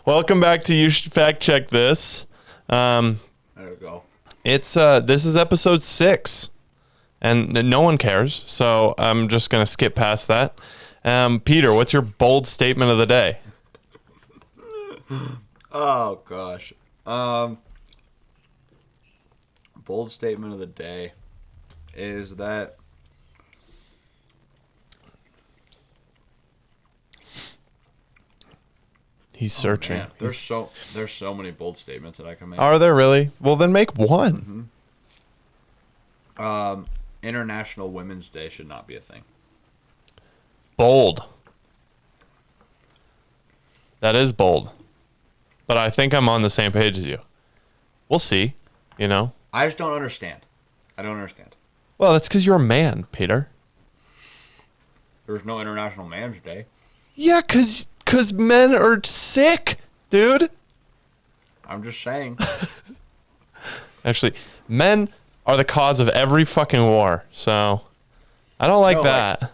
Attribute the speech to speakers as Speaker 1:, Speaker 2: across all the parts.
Speaker 1: Welcome back to You Should Fact Check This.
Speaker 2: There we go.
Speaker 1: It's this is episode 6, and no one cares, so I'm just gonna skip past that. Peter, what's your bold statement of the day?
Speaker 2: Oh gosh. Bold statement of the day is that
Speaker 1: He's searching.
Speaker 2: man, there's so many bold statements that I can make.
Speaker 1: Are there really? Well, then make one.
Speaker 2: International Women's Day should not be a thing.
Speaker 1: Bold. That is bold. But I think I'm on the same page as you. We'll see, you know?
Speaker 2: I just don't understand. I don't understand.
Speaker 1: Well, that's because you're a man, Peter.
Speaker 2: There's no International Man's Day.
Speaker 1: Yeah, because men are sick, dude.
Speaker 2: I'm just saying.
Speaker 1: Actually, men are the cause of every fucking war, so I don't like that.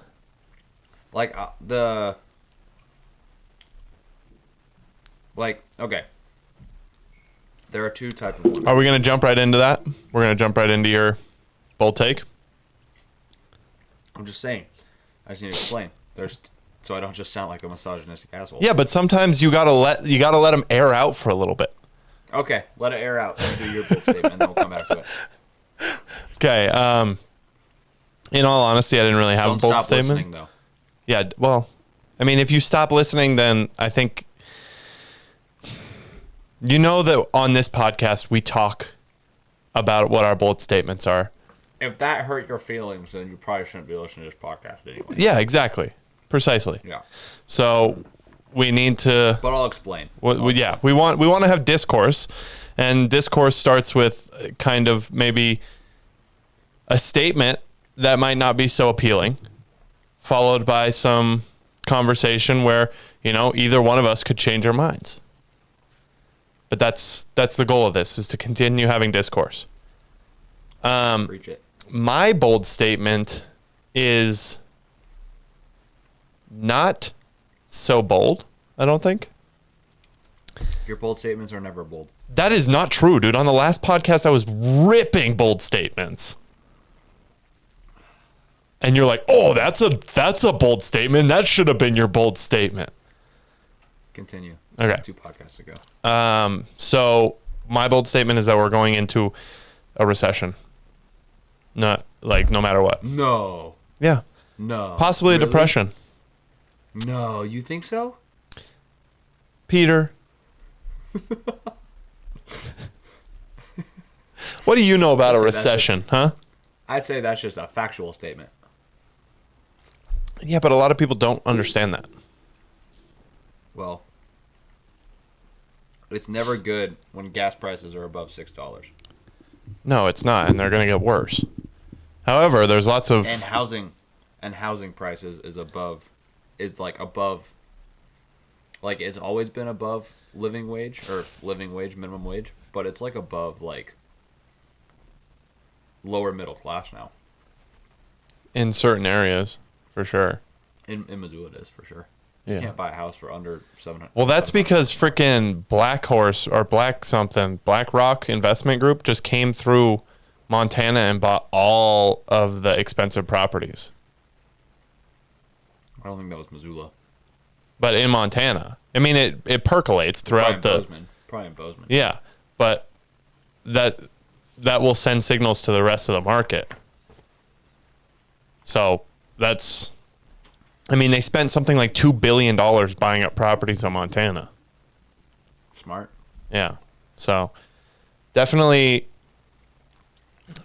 Speaker 2: Okay. There are two types of women.
Speaker 1: Are we going to jump right into that? We're going to jump right into your bold take?
Speaker 2: I'm just saying. I just need to explain. So I don't just sound like a misogynistic asshole.
Speaker 1: Yeah, but sometimes you gotta let them air out for a little bit.
Speaker 2: Okay, let it air out. Let me do your bold statement, and then we'll come back to it.
Speaker 1: Okay. In all honesty, I didn't really have a bold
Speaker 2: stop
Speaker 1: statement.
Speaker 2: Listening, though.
Speaker 1: Yeah. Well, I mean, if you stop listening, then I think you know that on this podcast we talk about what our bold statements are.
Speaker 2: If that hurt your feelings, then you probably shouldn't be listening to this podcast anyway.
Speaker 1: Yeah, exactly. Precisely.
Speaker 2: Yeah.
Speaker 1: So we need to.
Speaker 2: But I'll explain.
Speaker 1: We want to have discourse, and discourse starts with kind of maybe a statement that might not be so appealing, followed by some conversation where either one of us could change our minds. But that's the goal of this, is to continue having discourse.
Speaker 2: Preach it.
Speaker 1: My bold statement is not so bold, I don't think.
Speaker 2: Your bold statements are never bold.
Speaker 1: That is not true, dude. On the last podcast, I was ripping bold statements. And you're like, oh, that's a bold statement. That should have been your bold statement.
Speaker 2: Continue.
Speaker 1: Okay.
Speaker 2: 2 podcasts ago.
Speaker 1: So my bold statement is that we're going into a recession. Not like no matter what.
Speaker 2: No.
Speaker 1: Yeah.
Speaker 2: No.
Speaker 1: Possibly
Speaker 2: Really?
Speaker 1: a depression.
Speaker 2: No, you think so?
Speaker 1: Peter. What do you know about a recession, huh?
Speaker 2: I'd say that's just a factual statement.
Speaker 1: Yeah, but a lot of people don't understand that.
Speaker 2: Well, it's never good when gas prices are above $6.
Speaker 1: No, it's not, and they're going to get worse. However, there's lots of
Speaker 2: and housing prices is above, it's always been above living wage minimum wage, but it's like above like lower middle class now.
Speaker 1: In certain areas, for sure.
Speaker 2: In Missoula it is for sure.
Speaker 1: Yeah.
Speaker 2: You can't buy a house for under 700.
Speaker 1: Well, that's because freaking Black Rock Investment Group just came through Montana and bought all of the expensive properties.
Speaker 2: I don't think that was Missoula.
Speaker 1: But in Montana. I mean, it percolates throughout
Speaker 2: Probably in Bozeman.
Speaker 1: Yeah, but that will send signals to the rest of the market. So that's, I mean, they spent something like $2 billion buying up properties in Montana.
Speaker 2: Smart.
Speaker 1: Yeah. So definitely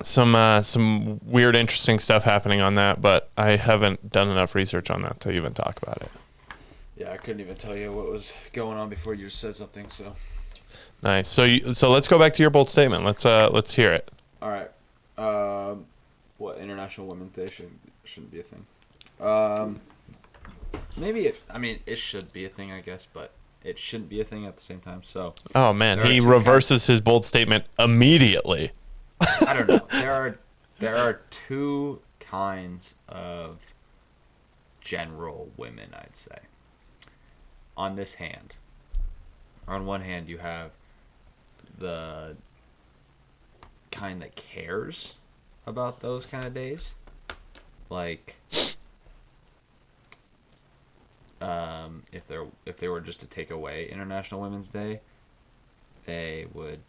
Speaker 1: some weird, interesting stuff happening on that, but I haven't done enough research on that to even talk about it.
Speaker 2: Yeah, I couldn't even tell you what was going on before you just said something. So
Speaker 1: nice. So let's go back to your bold statement. Let's hear it.
Speaker 2: all right. What International Women's Day shouldn't be a thing. Maybe it should be a thing, I guess, but it shouldn't be a thing at the same time. So
Speaker 1: oh man, he reverses his bold statement immediately.
Speaker 2: I don't know. There are 2 kinds of general women, I'd say. On this hand, On one hand, you have the kind that cares about those kind of days, like if they were just to take away International Women's Day, they would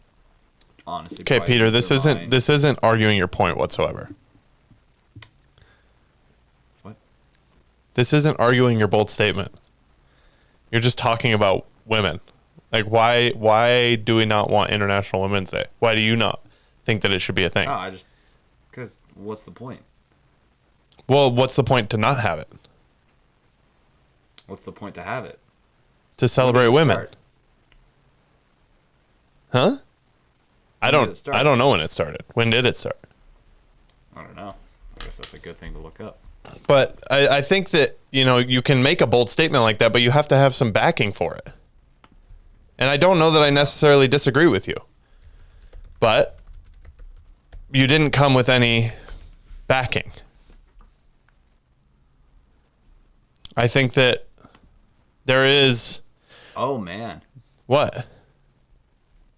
Speaker 2: honestly.
Speaker 1: Okay,
Speaker 2: probably
Speaker 1: Peter,
Speaker 2: lose their mind.
Speaker 1: this isn't arguing your point whatsoever.
Speaker 2: What?
Speaker 1: This isn't arguing your bold statement. You're just talking about women. Like, why do we not want International Women's Day? Why do you not think that it should be a thing?
Speaker 2: Oh, because what's the point?
Speaker 1: Well, what's the point to not have it?
Speaker 2: What's the point to have it?
Speaker 1: To celebrate
Speaker 2: When did it
Speaker 1: women.
Speaker 2: start?
Speaker 1: Huh? I
Speaker 2: When did it start?
Speaker 1: don't know when it started. When did it start?
Speaker 2: I don't know. I guess that's a good thing to look up.
Speaker 1: But I think that, you can make a bold statement like that, but you have to have some backing for it. And I don't know that I necessarily disagree with you. But you didn't come with any backing. I think that there is...
Speaker 2: Oh, man.
Speaker 1: What?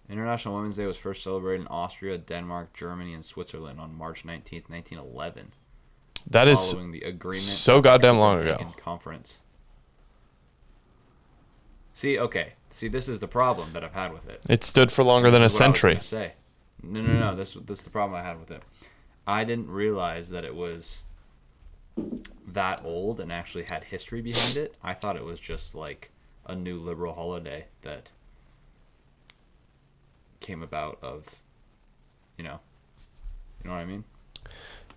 Speaker 2: International Women's Day was first celebrated in Austria, Denmark, Germany, and Switzerland on March 19th, 1911.
Speaker 1: That is
Speaker 2: Following the agreement
Speaker 1: so
Speaker 2: of the
Speaker 1: goddamn long ago.
Speaker 2: Copenhagen Conference. See, this is the problem that I've had with it.
Speaker 1: It stood for longer than a
Speaker 2: This is what I was
Speaker 1: century.
Speaker 2: gonna say. No. This is the problem I had with it. I didn't realize that it was that old and actually had history behind it. I thought it was just like a new liberal holiday that came about of, you know what I mean?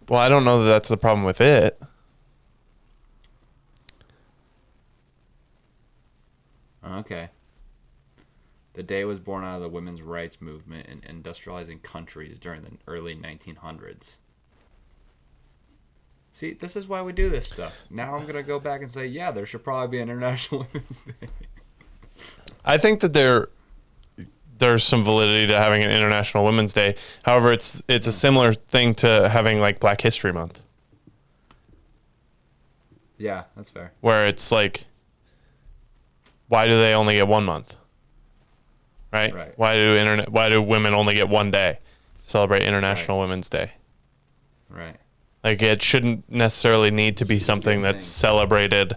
Speaker 1: Well, I don't know that that's the problem with it.
Speaker 2: Okay. The day was born out of the women's rights movement in industrializing countries during the early 1900s. See, this is why we do this stuff. Now I'm going to go back and say, yeah, there should probably be an International Women's Day.
Speaker 1: I think that there's some validity to having an International Women's Day. However, it's a similar thing to having like Black History Month,
Speaker 2: Yeah, that's fair.
Speaker 1: where it's like, why do they only get 1 month? Right?
Speaker 2: Right.
Speaker 1: Why do women only get 1 day to celebrate International Women's Day?
Speaker 2: Right.
Speaker 1: Like, it shouldn't necessarily need to be something that's celebrated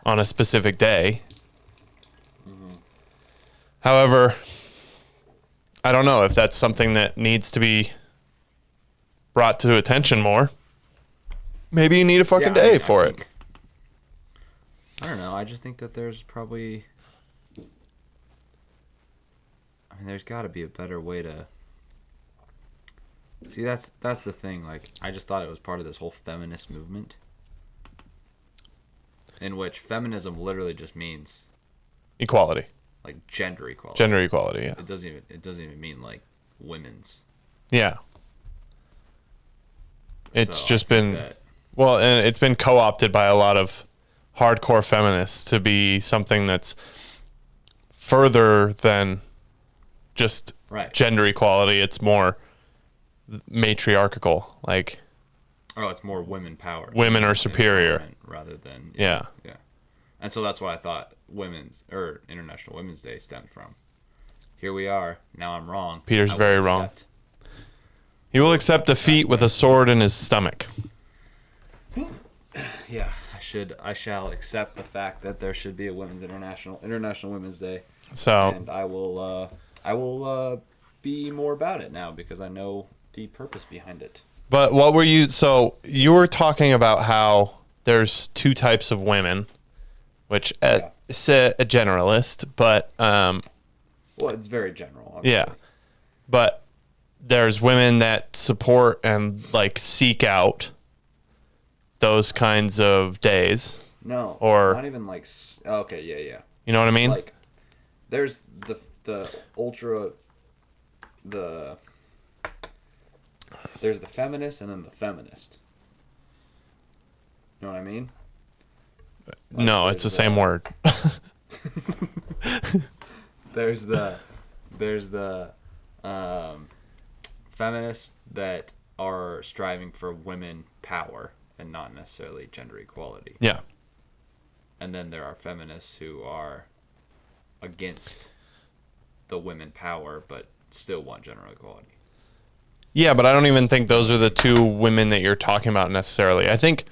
Speaker 1: on a specific day. However, I don't know if that's something that needs to be brought to attention more. Maybe you need a fucking day for it.
Speaker 2: I don't know. I just think that there's probably... I mean, there's got to be a better way to... See, that's the thing. Like, I just thought it was part of this whole feminist movement, in which feminism literally just means
Speaker 1: Equality.
Speaker 2: like gender equality.
Speaker 1: Gender equality, yeah.
Speaker 2: It doesn't even mean like women's.
Speaker 1: Yeah. It's
Speaker 2: So
Speaker 1: just
Speaker 2: I think
Speaker 1: been...
Speaker 2: that-
Speaker 1: Well, and it's been co-opted by a lot of hardcore feminists to be something that's further than just
Speaker 2: Right.
Speaker 1: gender equality. It's more matriarchal. Like,
Speaker 2: Oh, it's more women power.
Speaker 1: Women are superior.
Speaker 2: rather than
Speaker 1: Yeah.
Speaker 2: yeah. And so that's what I thought International Women's Day stemmed from. Here we are. Now I'm wrong.
Speaker 1: Peter's
Speaker 2: I will
Speaker 1: very wrong.
Speaker 2: accept.
Speaker 1: he will accept defeat with a sword in his stomach.
Speaker 2: Yeah, I shall accept the fact that there should be a International Women's Day,
Speaker 1: So,
Speaker 2: and I will be more about it now because I know the purpose behind it.
Speaker 1: but what were you... So, you were talking about how there's two types of women, which it's a generalist, but...
Speaker 2: Well, it's very general. Obviously.
Speaker 1: Yeah. But there's women that support and like seek out those kinds of days.
Speaker 2: No.
Speaker 1: Or-
Speaker 2: not even like. Okay. Yeah.
Speaker 1: You know what I mean?
Speaker 2: Like, there's the ultra. There's the feminist and then the feminist. You know what I mean?
Speaker 1: no, it's the same word.
Speaker 2: There's the feminists that are striving for women power and not necessarily gender equality.
Speaker 1: Yeah.
Speaker 2: And then there are feminists who are against the women power, but still want gender equality.
Speaker 1: Yeah, but I don't even think those are the two women that you're talking about necessarily. I think,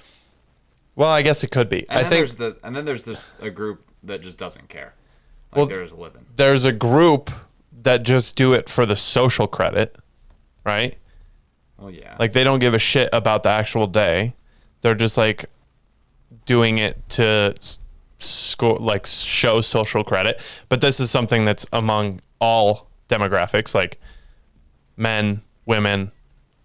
Speaker 1: well, I guess it could be.
Speaker 2: And
Speaker 1: I
Speaker 2: then
Speaker 1: think
Speaker 2: there's this a group that just doesn't care. Like
Speaker 1: Well,
Speaker 2: there's a living.
Speaker 1: there's a group that just do it for the social credit, right?
Speaker 2: Well, yeah.
Speaker 1: Like they don't give a shit about the actual day. They're just like doing it to score, like show social credit. But this is something that's among all demographics, like men, women,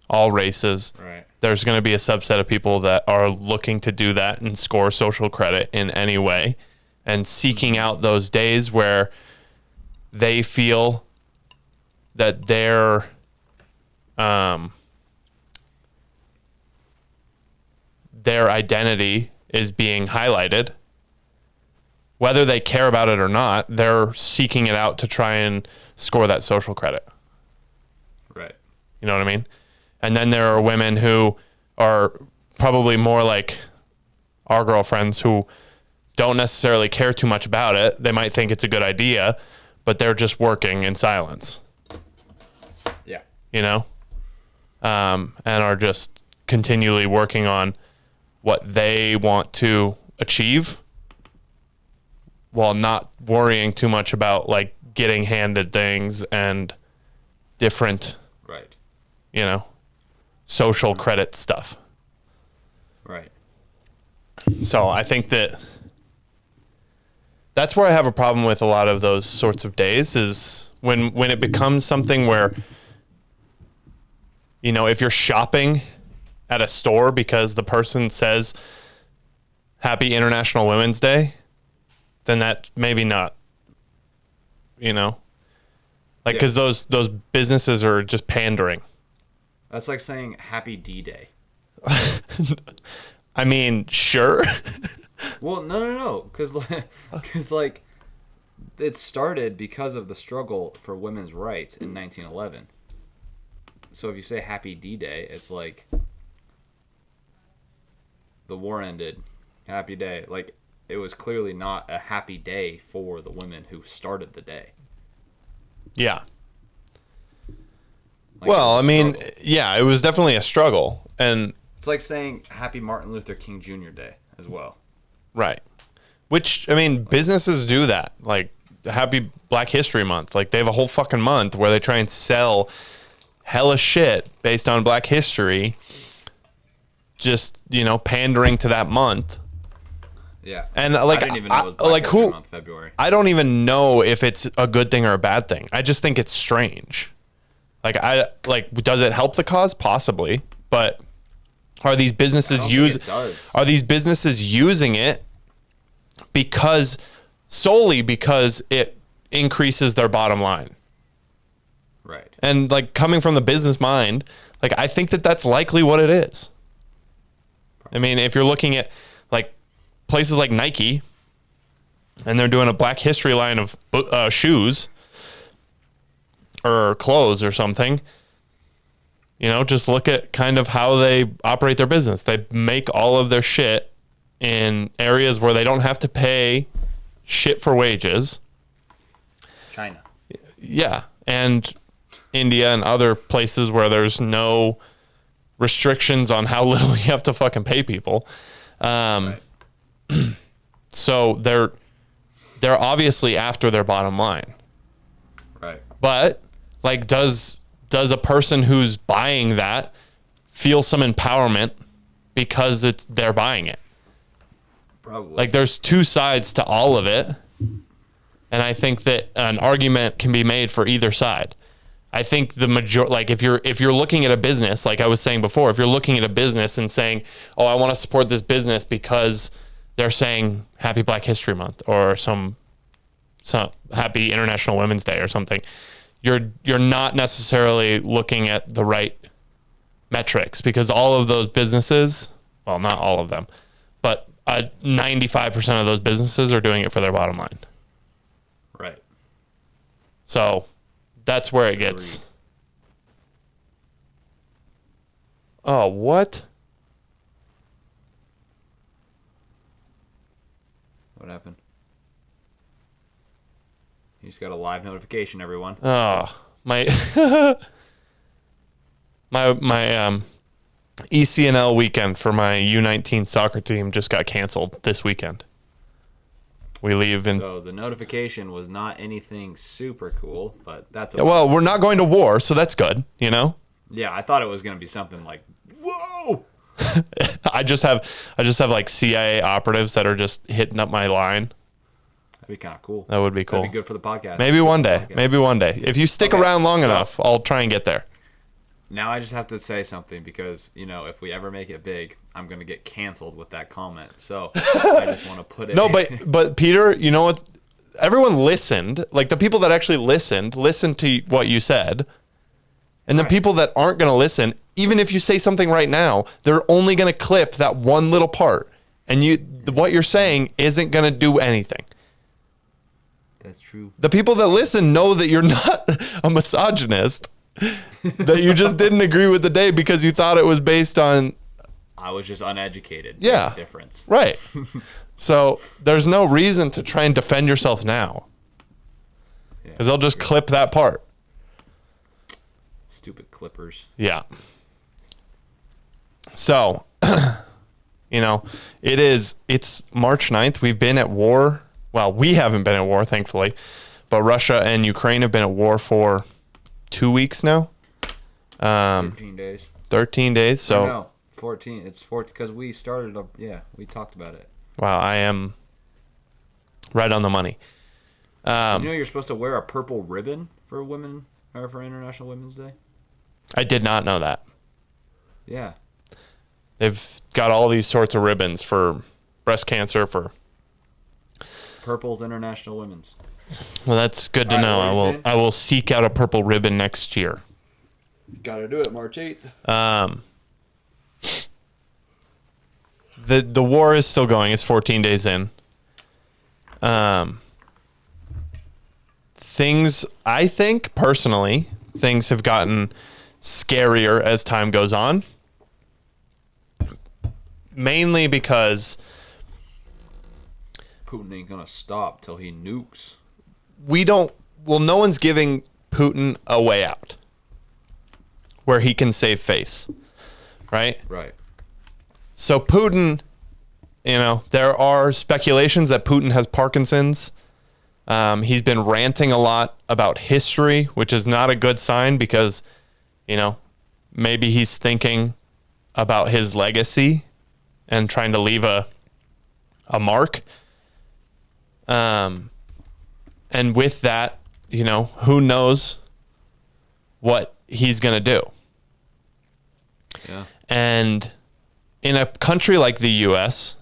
Speaker 1: all races.
Speaker 2: Right.
Speaker 1: There's going to be a subset of people that are looking to do that and score social credit in any way and seeking out those days where they feel that their identity is being highlighted. Whether they care about it or not, they're seeking it out to try and score that social credit.
Speaker 2: Right.
Speaker 1: You know what I mean? And then there are women who are probably more like our girlfriends who don't necessarily care too much about it. They might think it's a good idea, but they're just working in silence.
Speaker 2: Yeah.
Speaker 1: You know? And are just continually working on what they want to achieve while not worrying too much about like getting handed things and different,
Speaker 2: Right.
Speaker 1: you know, social credit stuff.
Speaker 2: Right.
Speaker 1: So I think that's where I have a problem with a lot of those sorts of days is when it becomes something where, you know, if you're shopping at a store because the person says Happy International Women's Day, then that maybe not, you know, like,
Speaker 2: Yeah.
Speaker 1: because those businesses are just pandering.
Speaker 2: That's like saying Happy D-Day.
Speaker 1: I mean, sure.
Speaker 2: Well, no, because like it started because of the struggle for women's rights in 1911. So if you say Happy D-Day, it's like the war ended, happy day. Like it was clearly not a happy day for the women who started the day.
Speaker 1: Yeah.
Speaker 2: Like,
Speaker 1: Well,
Speaker 2: it
Speaker 1: I
Speaker 2: was a
Speaker 1: mean,
Speaker 2: struggle.
Speaker 1: yeah, it was definitely a struggle. And
Speaker 2: It's like saying Happy Martin Luther King Jr. Day as well.
Speaker 1: right. Which, I mean, businesses do that. Like, Happy Black History Month. Like, they have a whole fucking month where they try and sell hella shit based on Black history, just, you know, pandering to that month.
Speaker 2: Yeah.
Speaker 1: And, like,
Speaker 2: I didn't even know it was Black
Speaker 1: like
Speaker 2: History
Speaker 1: who,
Speaker 2: Month, February.
Speaker 1: I don't even know if it's a good thing or a bad thing. I just think it's strange. Like, does it help the cause? Possibly. But are these businesses
Speaker 2: does.
Speaker 1: Are these businesses using it solely because it increases their bottom line?
Speaker 2: Right.
Speaker 1: And like coming from the business mind, like I think that's likely what it is. I mean, if you're looking at like places like Nike and they're doing a Black History line of shoes or clothes or something, you know, just look at kind of how they operate their business. They make all of their shit in areas where they don't have to pay shit for wages.
Speaker 2: China.
Speaker 1: Yeah. And India and other places where there's no restrictions on how little you have to fucking pay people.
Speaker 2: Right.
Speaker 1: So they're obviously after their bottom line.
Speaker 2: Right.
Speaker 1: But like, does a person who's buying that feel some empowerment because they're buying it?
Speaker 2: Probably.
Speaker 1: Like, there's two sides to all of it. And I think that an argument can be made for either side. I think like if you're looking at a business, like I was saying before, if you're looking at a business and saying, oh, I want to support this business because they're saying Happy Black History Month or some Happy International Women's Day or something, you're not necessarily looking at the right metrics, because all of those businesses, well, not all of them, but 95% of those businesses are doing it for their bottom line.
Speaker 2: Right.
Speaker 1: So that's where it gets. Oh, what?
Speaker 2: What happened? You just got a live notification, everyone.
Speaker 1: Oh, my my ECNL weekend for my U19 soccer team just got canceled this weekend. We leave in.
Speaker 2: So the notification was not anything super cool, but that's
Speaker 1: Well, we're not going to war, so that's good, you know?
Speaker 2: Yeah, I thought it was going to be something like, whoa!
Speaker 1: I just have like CIA operatives that are just hitting up my line.
Speaker 2: That'd be kind of cool.
Speaker 1: That would be cool.
Speaker 2: That'd be good for the podcast.
Speaker 1: Maybe one day. Maybe one day. If you stick around long enough, I'll try and get there.
Speaker 2: Now I just have to say something because, you know, if we ever make it big, I'm going to get canceled with that comment. So I just want to put it.
Speaker 1: No, but Peter, you know what? Everyone listened. Like the people that actually listened to what you said. And the people that aren't going to listen, even if you say something right now, they're only going to clip that one little part. And what you're saying isn't going to do anything.
Speaker 2: That's true.
Speaker 1: The people that listen know that you're not a misogynist. That you just didn't agree with the day because you thought it was based on.
Speaker 2: I was just uneducated.
Speaker 1: Yeah.
Speaker 2: Difference.
Speaker 1: Right. So there's no reason to try and defend yourself now. Because they'll just clip that part.
Speaker 2: Stupid clippers.
Speaker 1: Yeah. So, you know, it's March 9th. We've been at war. Well, we haven't been at war, thankfully. But Russia and Ukraine have been at war for 2 weeks now.
Speaker 2: 13 days.
Speaker 1: 13 days. So
Speaker 2: no, 14. It's 14 because we started. We talked about it.
Speaker 1: Wow, I am right on the money.
Speaker 2: You know you're supposed to wear a purple ribbon for women or for International Women's Day?
Speaker 1: I did not know that.
Speaker 2: Yeah.
Speaker 1: They've got all these sorts of ribbons for breast cancer, for
Speaker 2: Purple's International Women's.
Speaker 1: Well, that's good to know. I will seek out a purple ribbon next year.
Speaker 2: Gotta do it March 8th.
Speaker 1: The war is still going. It's 14 days in. I think personally, things have gotten scarier as time goes on. Mainly because
Speaker 2: Putin ain't gonna stop till he nukes.
Speaker 1: No one's giving Putin a way out where he can save face, right?
Speaker 2: Right.
Speaker 1: So Putin, you know, there are speculations that Putin has Parkinson's. He's been ranting a lot about history, which is not a good sign because, you know, maybe he's thinking about his legacy and trying to leave a mark. And with that, you know, who knows what he's going to do.
Speaker 2: Yeah.
Speaker 1: And in a country like the U.S.,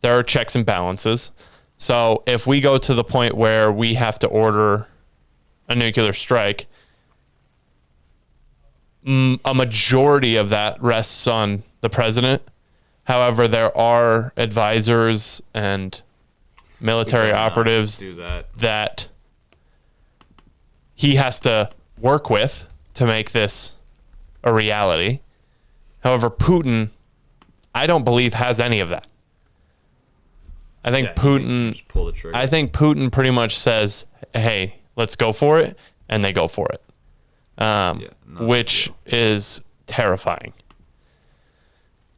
Speaker 1: there are checks and balances. So if we go to the point where we have to order a nuclear strike, a majority of that rests on the president. However, there are advisors and military operatives that he has to work with to make this a reality. However, Putin, I don't believe, has any of that. I think Putin pretty much says, hey, let's go for it, and they go for it, which is terrifying.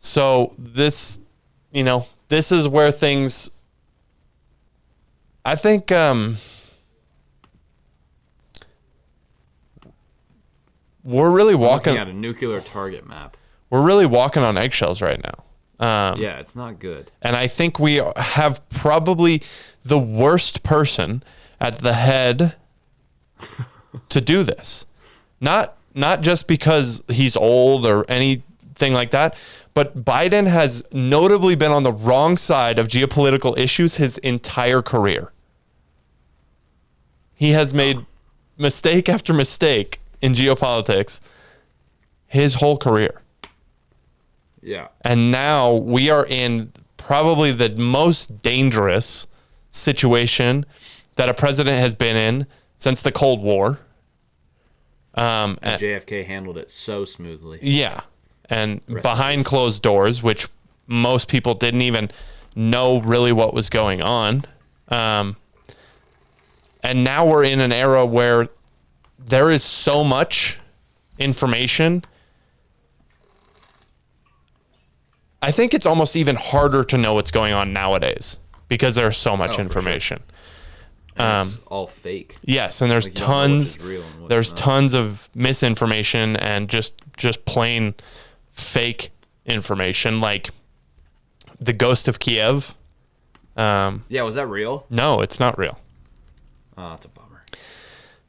Speaker 1: So this is where things, I think, we're really walking
Speaker 2: at a nuclear target map.
Speaker 1: We're really walking on eggshells right now.
Speaker 2: Yeah, it's not good.
Speaker 1: And I think we have probably the worst person at the head to do this. Not just because he's old or anything like that, but Biden has notably been on the wrong side of geopolitical issues his entire career. He has made mistake after mistake in geopolitics his whole career.
Speaker 2: Yeah.
Speaker 1: And now we are in probably the most dangerous situation that a president has been in since the Cold War.
Speaker 2: And JFK handled it so smoothly.
Speaker 1: Yeah. And behind closed doors, which most people didn't even know really what was going on. And now we're in an era where there is so much information. I think it's almost even harder to know what's going on nowadays because there's so much information.
Speaker 2: It's all fake.
Speaker 1: Yes, and there's
Speaker 2: Like, you don't know which
Speaker 1: tons.
Speaker 2: is real and what's
Speaker 1: There's
Speaker 2: not.
Speaker 1: tons of misinformation and just plain fake information, like the ghost of Kiev.
Speaker 2: Yeah, was that real?
Speaker 1: No, it's not real.
Speaker 2: Oh, that's a bummer.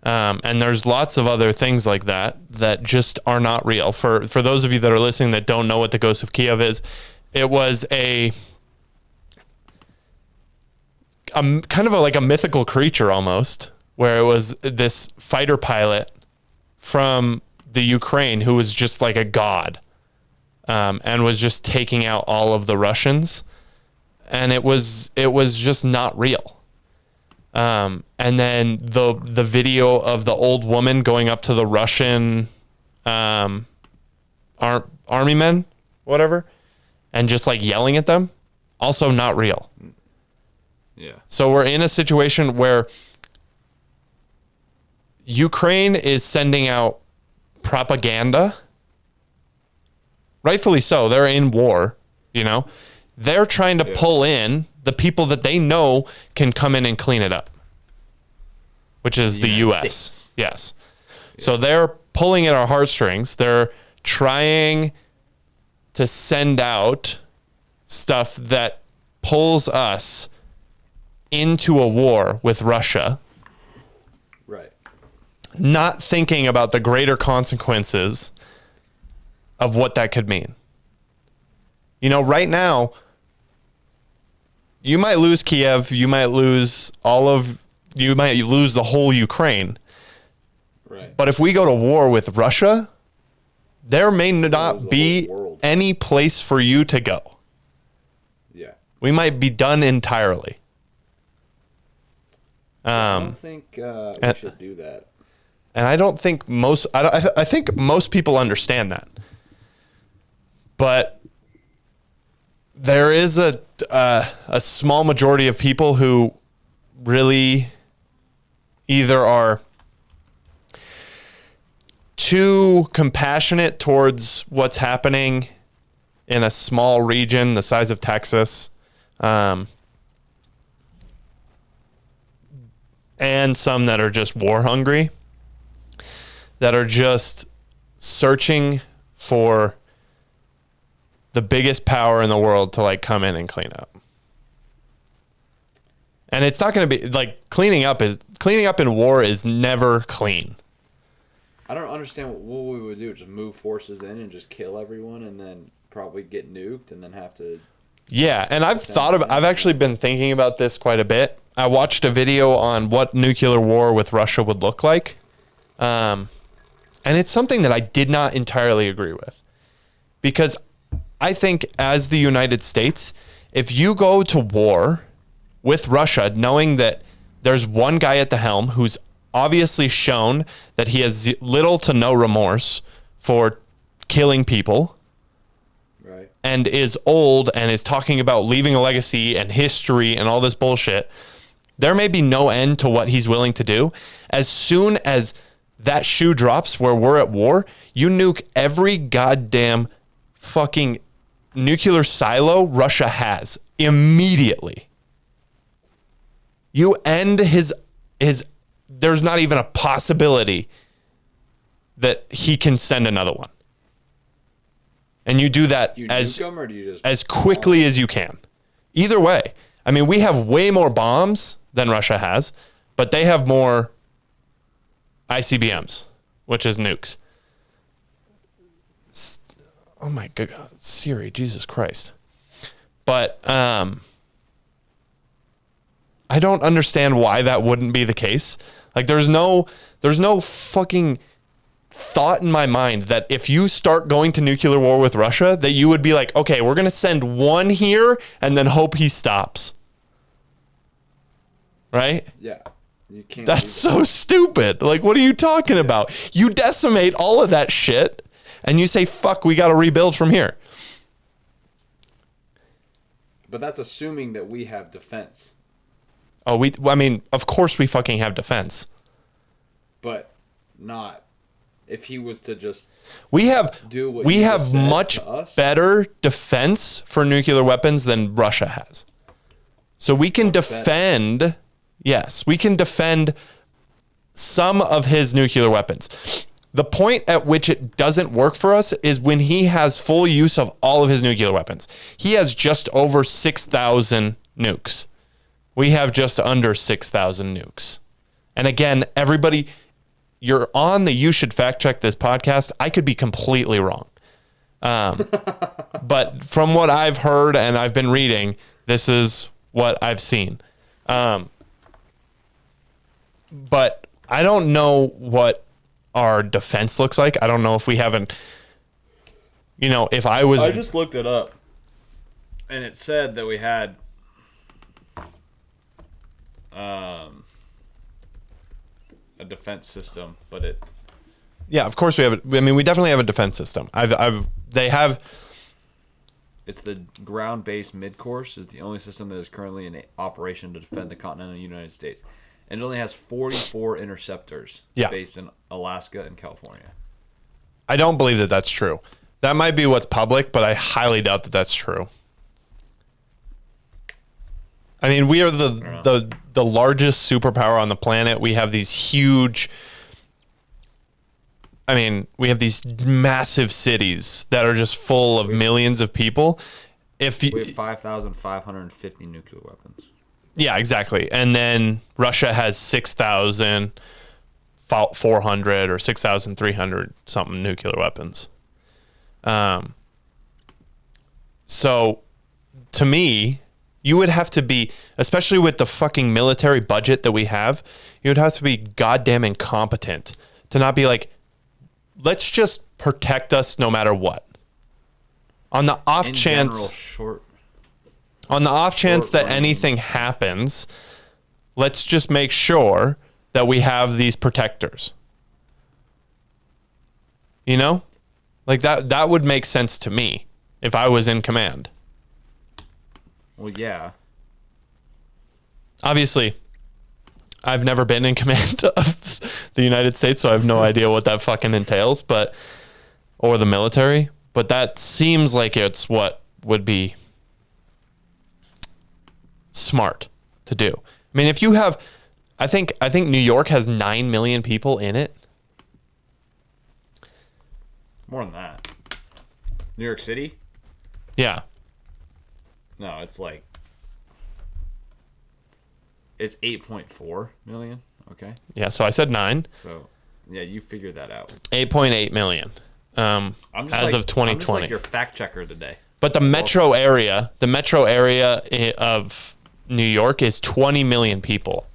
Speaker 1: And there's lots of other things like that just are not real. For those of you that are listening that don't know what the ghost of Kiev is, it was a kind of like a mythical creature almost, where it was this fighter pilot from the Ukraine who was just like a god, and was just taking out all of the Russians, and it was just not real. And then the video of the old woman going up to the Russian army men, whatever, and just like yelling at them, also not real.
Speaker 2: Yeah.
Speaker 1: So we're in a situation where Ukraine is sending out propaganda. Rightfully so. They're in war, you know. They're trying to pull in the people that they know can come in and clean it up, which is the
Speaker 2: United
Speaker 1: U.S.
Speaker 2: States.
Speaker 1: Yes. So they're pulling at our heartstrings. They're trying to send out stuff that pulls us into a war with Russia,
Speaker 2: Right.
Speaker 1: not thinking about the greater consequences of what that could mean. You know, right now, you might lose Kiev, you might lose the whole Ukraine.
Speaker 2: Right.
Speaker 1: But if we go to war with Russia, there may
Speaker 2: lose
Speaker 1: not
Speaker 2: the
Speaker 1: be
Speaker 2: whole world.
Speaker 1: any place for you to go.
Speaker 2: Yeah.
Speaker 1: We might be done entirely.
Speaker 2: I don't think we should do that.
Speaker 1: And I don't think I think most people understand that. But there is a small majority of people who really either are too compassionate towards what's happening in a small region the size of Texas, and some that are just war hungry, that are just searching for the biggest power in the world to like come in and clean up. And it's not going to be like cleaning up in war is never clean.
Speaker 2: I don't understand what we would do. Just move forces in and just kill everyone, and then probably get nuked, and then have to.
Speaker 1: Yeah, and I've actually been thinking about this quite a bit. I watched a video on what nuclear war with Russia would look like. And it's something that I did not entirely agree with. Because I think as the United States, if you go to war with Russia, knowing that there's one guy at the helm who's obviously shown that he has little to no remorse for killing people,
Speaker 2: Right.
Speaker 1: and is old and is talking about leaving a legacy and history and all this bullshit, there may be no end to what he's willing to do. As soon as that shoe drops where we're at war, you nuke every goddamn fucking nuclear silo Russia has immediately. You end his there's not even a possibility that he can send another one. And you do that
Speaker 2: You
Speaker 1: as
Speaker 2: nuke 'em, or do you just
Speaker 1: as quickly as you can. Either way. I mean, we have way more bombs than Russia has, but they have more ICBMs, which is nukes. Oh my God, Siri, Jesus Christ. But I don't understand why that wouldn't be the case. Like there's no fucking thought in my mind that if you start going to nuclear war with Russia, that you would be like, okay, we're going to send one here and then hope he stops. Right?
Speaker 2: Yeah. You can't.
Speaker 1: That's
Speaker 2: do that.
Speaker 1: so stupid. Like, what are you talking about? You decimate all of that shit and you say, fuck, we got to rebuild from here.
Speaker 2: But that's assuming that we have defense.
Speaker 1: Oh, I mean, of course we fucking have defense.
Speaker 2: But not if he was to just
Speaker 1: We have
Speaker 2: do what
Speaker 1: we
Speaker 2: you
Speaker 1: have
Speaker 2: just said
Speaker 1: much
Speaker 2: to us.
Speaker 1: better defense for nuclear weapons than Russia has. So we can defend, yes, we can defend some of his nuclear weapons. The point at which it doesn't work for us is when he has full use of all of his nuclear weapons. He has just over 6,000 nukes. We have just under 6,000 nukes. And again, everybody, you're on the You Should Fact Check This podcast. I could be completely wrong. But from what I've heard and I've been reading, this is what I've seen. But I don't know what our defense looks like. I don't know if we haven't, if I
Speaker 2: just looked it up, and it said that we had a defense system, but
Speaker 1: yeah, of course we have it. I mean, we definitely have a defense system.
Speaker 2: It's the ground-based mid-course is the only system that is currently in operation to defend the continental United States. And it only has 44 interceptors based in Alaska and California.
Speaker 1: I don't believe that that's true. That might be what's public, but I highly doubt that that's true. I mean, we are the largest superpower on the planet. We have these huge... we have these massive cities that are just full of millions of people.
Speaker 2: We have 5,550 nuclear weapons.
Speaker 1: Yeah, exactly. And then Russia has 6,400 or 6,300 something nuclear weapons. So to me, you would have to be, especially with the fucking military budget that we have, you would have to be goddamn incompetent to not be like, let's just protect us no matter what. On the off chance that anything happens, let's just make sure that we have these protectors. Like that would make sense to me if I was in command.
Speaker 2: Well, yeah.
Speaker 1: Obviously, I've never been in command of the United States, so I have no idea what that fucking entails, or the military, but that seems like it's what would be smart to do. I mean, if you have, I think New York has 9 million people in it.
Speaker 2: More than that. New York City?
Speaker 1: Yeah.
Speaker 2: No, it's 8.4 million. Okay.
Speaker 1: Yeah, so I said 9.
Speaker 2: So, yeah, you figured that out.
Speaker 1: 8.8 million. As of 2020.
Speaker 2: I'm just like your fact checker today.
Speaker 1: But the metro area of New York is 20 million people.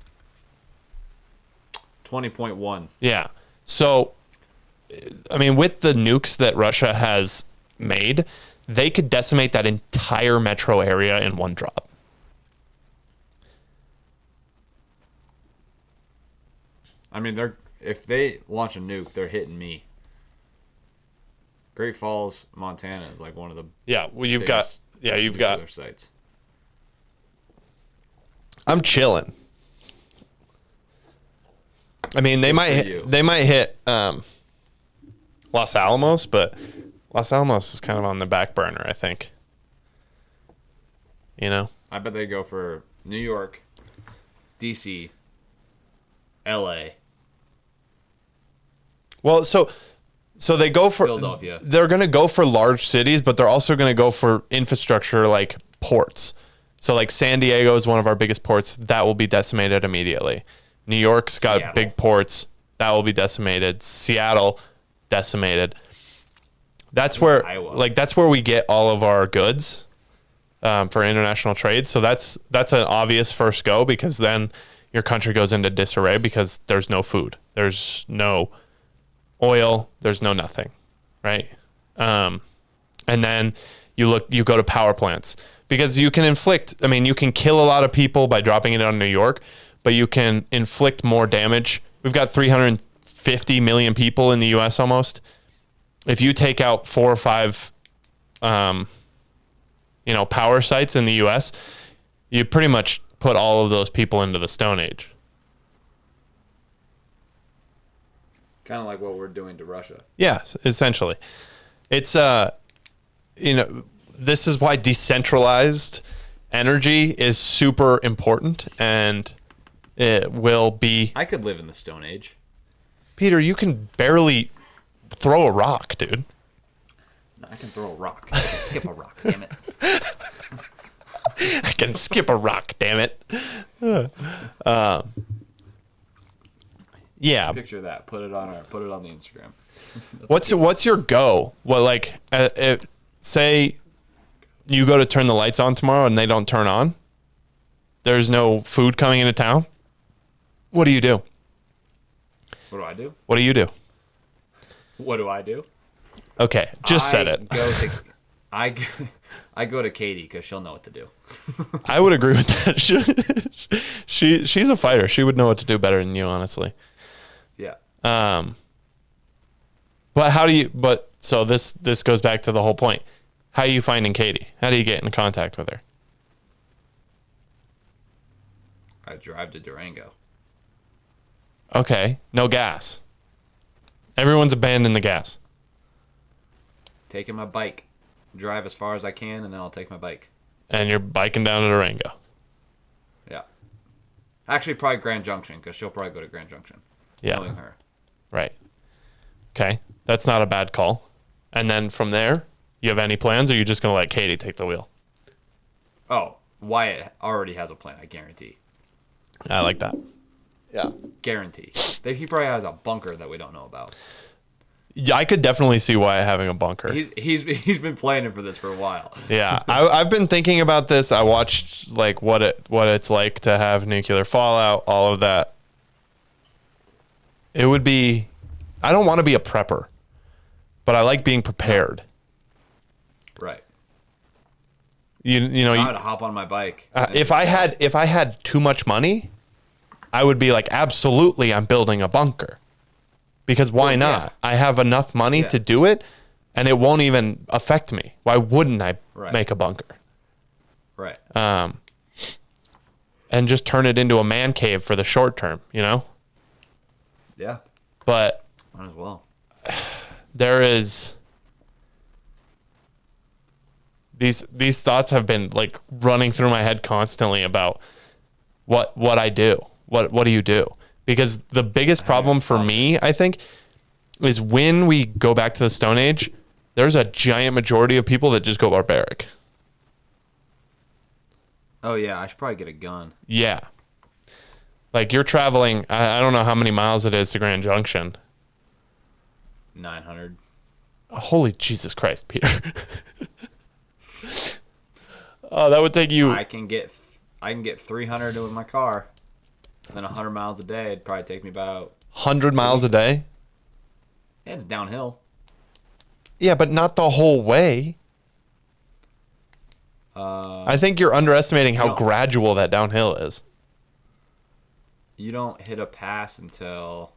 Speaker 2: 20.1.
Speaker 1: Yeah. So, with the nukes that Russia has made, they could decimate that entire metro area in one drop.
Speaker 2: If they launch a nuke, they're hitting me. Great Falls, Montana is one of the
Speaker 1: you've got
Speaker 2: sites.
Speaker 1: I'm chilling. They might hit Los Alamos, but Los Alamos is kind of on the back burner, I think.
Speaker 2: I bet they go for New York, DC, LA.
Speaker 1: Well, so they go for
Speaker 2: Philadelphia.
Speaker 1: They're going to go for large cities, but they're also going to go for infrastructure like ports. So San Diego is one of our biggest ports. That will be decimated immediately. New York's got big ports. That will be decimated. Seattle, decimated. That's where we get all of our goods for international trade. So that's an obvious first go, because then your country goes into disarray because there's no food. There's no oil. There's no nothing, right? And then you go to power plants, because you can you can kill a lot of people by dropping it on New York, but you can inflict more damage. We've got 350 million people in the U.S. almost. If you take out 4 or 5, power sites in the U.S., you pretty much put all of those people into the Stone Age.
Speaker 2: Kind of like what we're doing to Russia.
Speaker 1: Yeah, essentially. It's this is why decentralized energy is super important, and it will be.
Speaker 2: I could live in the Stone Age.
Speaker 1: Peter, you can barely throw a rock, dude.
Speaker 2: No, I can throw a rock. I can skip a rock, damn it.
Speaker 1: I can skip a rock, damn it. Yeah.
Speaker 2: Picture that. Put it on the Instagram.
Speaker 1: What's your go? Well, like, say you go to turn the lights on tomorrow and they don't turn on. There's no food coming into town. What do you do?
Speaker 2: What do I do?
Speaker 1: What do you do?
Speaker 2: What do I do?
Speaker 1: Okay, just said it.
Speaker 2: I go to Katie because she'll know what to do.
Speaker 1: I would agree with that. She's a fighter. She would know what to do better than you, honestly.
Speaker 2: Yeah.
Speaker 1: But how do you? But so this goes back to the whole point. How are you finding Katie? How do you get in contact with her?
Speaker 2: I drive to Durango.
Speaker 1: Okay, no gas. Everyone's abandoned the gas.
Speaker 2: Taking my bike. Drive as far as I can, and then I'll take my bike.
Speaker 1: And you're biking down to Durango.
Speaker 2: Yeah. Actually, probably Grand Junction, because she'll probably go to Grand Junction.
Speaker 1: Yeah.
Speaker 2: Knowing her.
Speaker 1: Right. Okay, that's not a bad call. And then from there, you have any plans, or are you just going to let Katie take the wheel?
Speaker 2: Oh, Wyatt already has a plan, I guarantee.
Speaker 1: I like that. Yeah.
Speaker 2: Guarantee. He probably has a bunker that we don't know about.
Speaker 1: Yeah, I could definitely see why having a bunker.
Speaker 2: He's been planning for this for a while.
Speaker 1: Yeah, I've been thinking about this. I watched like what it's like to have nuclear fallout, all of that. It would be. I don't want to be a prepper, but I like being prepared.
Speaker 2: Right.
Speaker 1: You know.
Speaker 2: I would hop on my bike.
Speaker 1: If I had too much money, I would be like, absolutely, I'm building a bunker. Because why not?
Speaker 2: Yeah.
Speaker 1: I have enough money to do it, and it won't even affect me. Why wouldn't I make a bunker?
Speaker 2: Right.
Speaker 1: And just turn it into a man cave for the short term, you know?
Speaker 2: Yeah.
Speaker 1: But
Speaker 2: might as well.
Speaker 1: There is these thoughts have been like running through my head constantly about what I do. What do you do? Because the biggest problem for me, I think, is when we go back to the Stone Age, there's a giant majority of people that just go barbaric.
Speaker 2: Oh, yeah. I should probably get a gun.
Speaker 1: Yeah. Like, you're traveling, I don't know how many miles it is to Grand Junction.
Speaker 2: 900.
Speaker 1: Holy Jesus Christ, Peter. Oh, that would take you...
Speaker 2: I can get 300 with my car. Then 100 miles a day, it'd probably take me about...
Speaker 1: 100 miles a day?
Speaker 2: Yeah, it's downhill.
Speaker 1: Yeah, but not the whole way. I think you're underestimating how gradual that downhill is.
Speaker 2: You don't hit a pass until...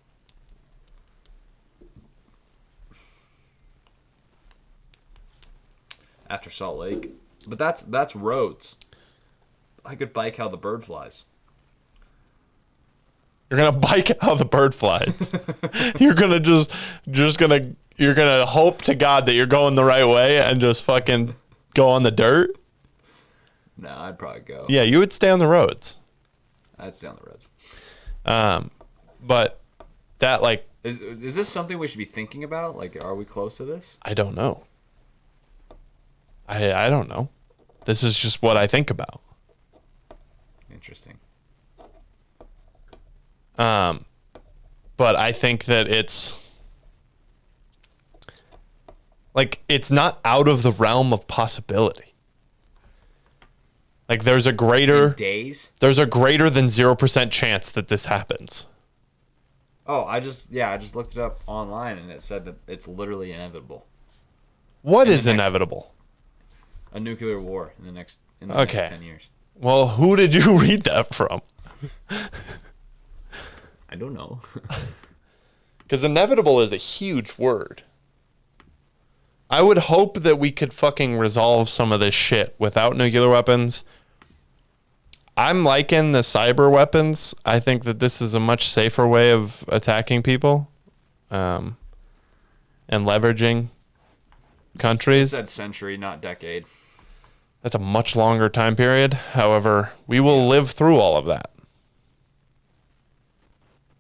Speaker 2: after Salt Lake. But that's roads. I could bike how the bird flies.
Speaker 1: You're gonna bike how the bird flies. You're gonna you're gonna hope to God that you're going the right way and just fucking go on the dirt.
Speaker 2: No, I'd probably go.
Speaker 1: Yeah, you would stay on the roads.
Speaker 2: I'd stay on the roads.
Speaker 1: But that like
Speaker 2: is this something we should be thinking about? Like, are we close to this?
Speaker 1: I don't know. I don't know. This is just what I think about.
Speaker 2: Interesting.
Speaker 1: But I think that it's like it's not out of the realm of possibility. Like there's a greater than 0% chance that this happens.
Speaker 2: Oh, I just looked it up online and it said that it's literally inevitable.
Speaker 1: What is inevitable?
Speaker 2: A nuclear war in the next 10 years.
Speaker 1: Well, who did you read that from?
Speaker 2: I don't know.
Speaker 1: Because inevitable is a huge word. I would hope that we could fucking resolve some of this shit without nuclear weapons. I'm liking the cyber weapons. I think that this is a much safer way of attacking people, and leveraging
Speaker 2: You
Speaker 1: countries.
Speaker 2: said century, not decade.
Speaker 1: That's a much longer time period. However, we will live through all of that.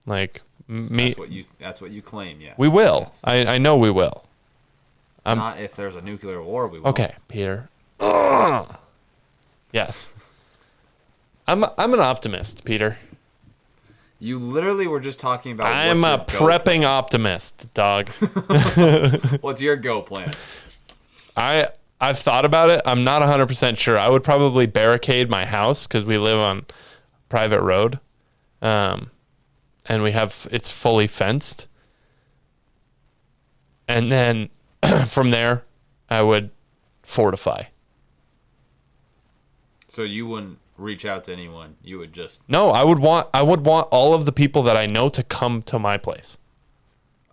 Speaker 1: Like me,
Speaker 2: That's what you claim. Yes.
Speaker 1: we will. I know we will.
Speaker 2: Not if there's a nuclear war. We won't.
Speaker 1: Okay, Peter. Ugh. Yes. I'm an optimist, Peter.
Speaker 2: You literally were just talking about.
Speaker 1: I'm a prepping optimist, dog.
Speaker 2: What's your go plan?
Speaker 1: I've thought about it. I'm not 100% sure. I would probably barricade my house because we live on private road, and it's fully fenced. And then from there, I would fortify.
Speaker 2: So you wouldn't reach out to anyone. You would just.
Speaker 1: No, I would want all of the people that I know to come to my place.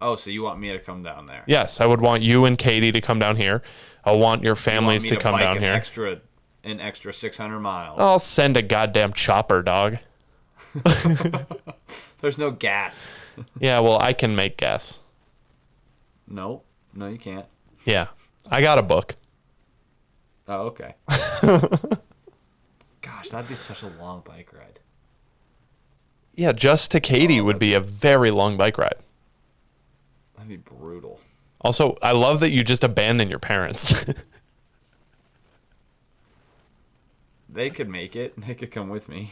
Speaker 2: Oh, so you want me to come down there?
Speaker 1: Yes, I would want you and Katie to come down here. I want your families to come down here.
Speaker 2: An extra 600 miles.
Speaker 1: I'll send a goddamn chopper, dog.
Speaker 2: There's no gas.
Speaker 1: Yeah, well, I can make gas.
Speaker 2: No, you can't.
Speaker 1: Yeah, I got a book.
Speaker 2: Oh, okay. Gosh, that'd be such a long bike ride.
Speaker 1: Yeah, just to Katie would be a very long bike ride.
Speaker 2: That'd be brutal.
Speaker 1: Also, I love that you just abandon your parents.
Speaker 2: They could make it. They could come with me.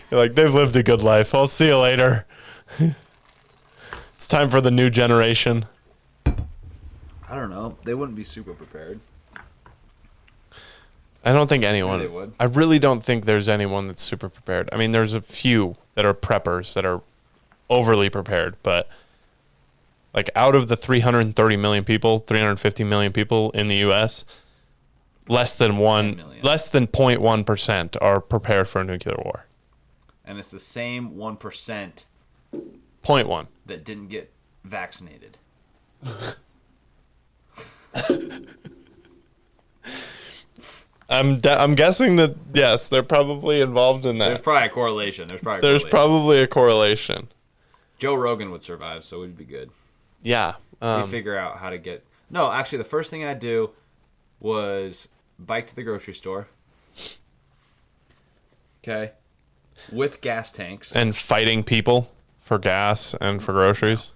Speaker 1: You're like, they've lived a good life. I'll see you later. It's time for the new generation.
Speaker 2: I don't know. They wouldn't be super prepared.
Speaker 1: I don't think anyone.
Speaker 2: They would.
Speaker 1: I really don't think there's anyone that's super prepared. I mean, there's a few that are preppers that are overly prepared, but like out of the 330 million people, 350 million people in the U.S., less than 0.1% are prepared for a nuclear war.
Speaker 2: And it's the same 1%
Speaker 1: 0.1
Speaker 2: that didn't get vaccinated.
Speaker 1: I'm guessing that yes, they're probably involved in that.
Speaker 2: There's probably a correlation.
Speaker 1: There's probably a correlation.
Speaker 2: Joe Rogan would survive, so we'd be good.
Speaker 1: Yeah.
Speaker 2: We figure out how to get. No, actually, the first thing I'd do was bike to the grocery store. Okay. With gas tanks.
Speaker 1: And fighting people for gas and for groceries.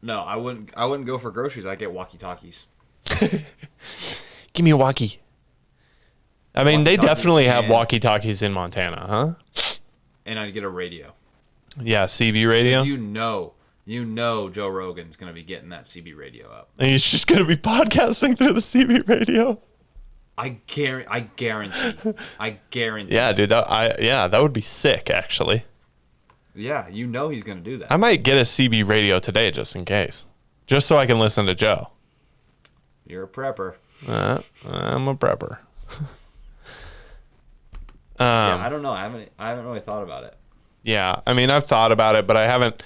Speaker 2: No, I wouldn't go for groceries. I'd get walkie-talkies.
Speaker 1: Give me a walkie. I mean, they definitely have walkie-talkies in Montana, huh?
Speaker 2: And I'd get a radio.
Speaker 1: Yeah, CB radio.
Speaker 2: You know Joe Rogan's going to be getting that CB radio up.
Speaker 1: And he's just going to be podcasting through the CB radio.
Speaker 2: I guarantee.
Speaker 1: Yeah, dude. That would be sick, actually.
Speaker 2: Yeah, you know he's going to do that.
Speaker 1: I might get a CB radio today just in case. Just so I can listen to Joe.
Speaker 2: You're a prepper.
Speaker 1: I'm a prepper.
Speaker 2: Yeah, I don't know. I haven't really thought about it.
Speaker 1: Yeah, I mean, I've thought about it, but I haven't.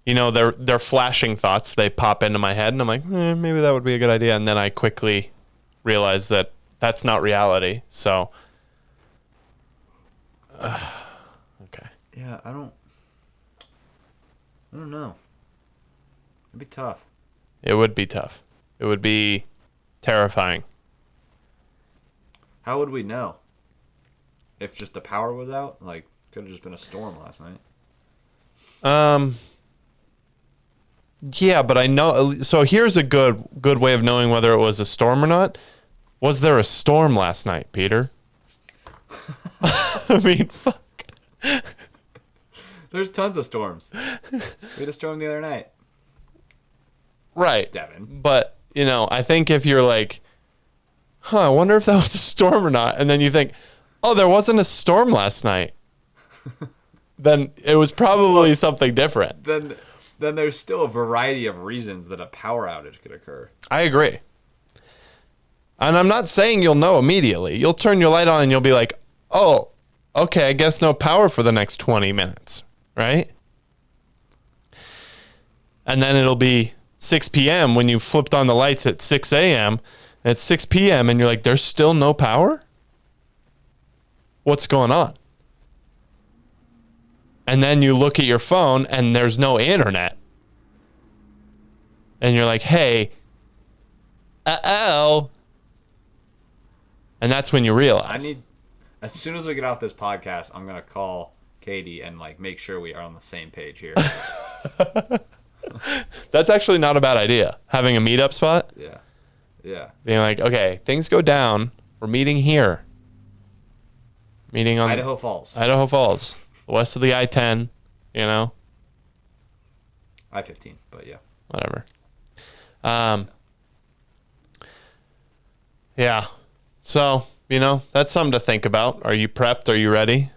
Speaker 1: You know, they're flashing thoughts. They pop into my head, and I'm like, maybe that would be a good idea. And then I quickly realize that that's not reality. So, okay.
Speaker 2: Yeah, I don't know. It'd be tough.
Speaker 1: It would be tough. It would be terrifying.
Speaker 2: How would we know? If just the power was out? Like, could have just been a storm last night.
Speaker 1: Yeah, but I know. So here's a good way of knowing whether it was a storm or not. Was there a storm last night, Peter? I mean, fuck.
Speaker 2: There's tons of storms. We had a storm the other night.
Speaker 1: Right.
Speaker 2: Devin.
Speaker 1: But, you know, I think if you're like, I wonder if that was a storm or not. And then you think, oh, there wasn't a storm last night. Then it was probably something different.
Speaker 2: Then there's still a variety of reasons that a power outage could occur.
Speaker 1: I agree. And I'm not saying you'll know immediately. You'll turn your light on and you'll be like, oh, okay, I guess no power for the next 20 minutes, right? And then it'll be 6 p.m. when you flipped on the lights at 6 a.m. And it's 6 p.m. and you're like, there's still no power? What's going on? And then you look at your phone and there's no internet. And you're like, hey, uh-oh. And that's when you realize.
Speaker 2: As soon as we get off this podcast, I'm going to call Katie and like make sure we are on the same page here.
Speaker 1: That's actually not a bad idea. Having a meetup spot.
Speaker 2: Yeah. Yeah.
Speaker 1: Being like, okay, things go down. We're meeting here. Meeting on
Speaker 2: Idaho Falls.
Speaker 1: Idaho Falls. West of the I-10, you know.
Speaker 2: I-15, but yeah.
Speaker 1: Whatever. Yeah. So, you know, that's something to think about. Are you prepped? Are you ready?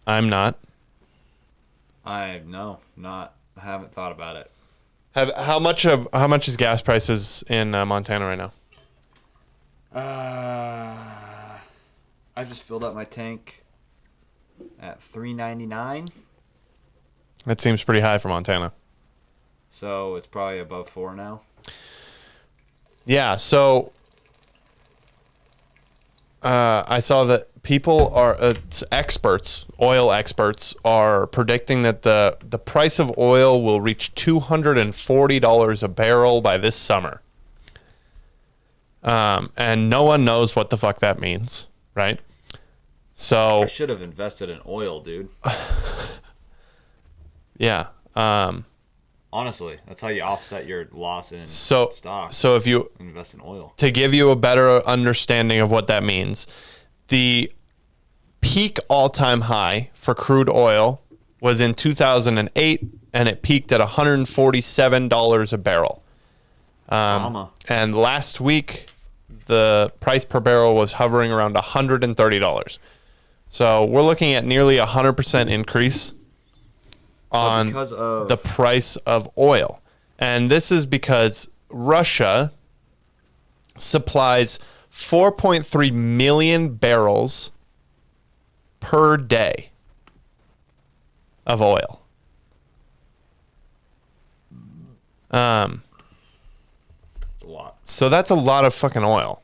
Speaker 1: I'm not.
Speaker 2: I haven't thought about it.
Speaker 1: How much is gas prices in Montana right now?
Speaker 2: I just filled up my tank at $3.99.
Speaker 1: That seems pretty high for Montana.
Speaker 2: So it's probably above $4 now.
Speaker 1: Yeah, so I saw that people are oil experts are predicting that the price of oil will reach $240 a barrel by this summer. And no one knows what the fuck that means, right? So
Speaker 2: I should have invested in oil, dude.
Speaker 1: Yeah.
Speaker 2: Honestly, that's how you offset your loss in stock.
Speaker 1: So if you
Speaker 2: invest in oil,
Speaker 1: to give you a better understanding of what that means, the peak all-time high for crude oil was in 2008, and it peaked at $147 a barrel. And last week, the price per barrel was hovering around $130. So we're looking at nearly 100% increase on the price of oil. And this is because Russia supplies 4.3 million barrels per day of oil.
Speaker 2: It's a lot.
Speaker 1: So that's a lot of fucking oil.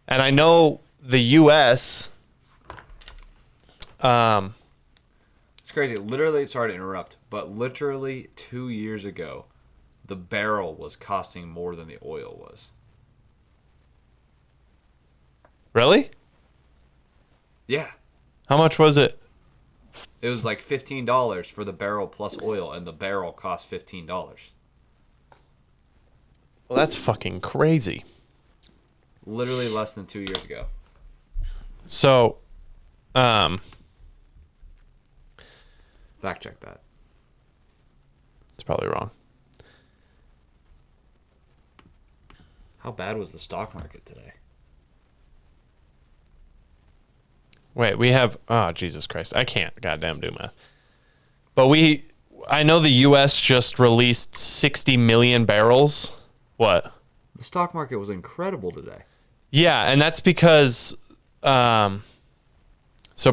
Speaker 1: And I know the U.S.
Speaker 2: It's crazy. Literally, sorry to interrupt, but literally 2 years ago, the barrel was costing more than the oil was.
Speaker 1: Really?
Speaker 2: Yeah.
Speaker 1: How much was it?
Speaker 2: It was like $15 for the barrel plus oil, and the barrel cost $15.
Speaker 1: Well, that's fucking crazy.
Speaker 2: Literally less than 2 years ago.
Speaker 1: So,
Speaker 2: fact check that.
Speaker 1: it's probably wrong.
Speaker 2: How bad was the stock market today?
Speaker 1: Wait, we have... Oh, Jesus Christ. I can't goddamn do math. But I know the U.S. just released 60 million barrels. What?
Speaker 2: The stock market was incredible today.
Speaker 1: Yeah, and that's because... so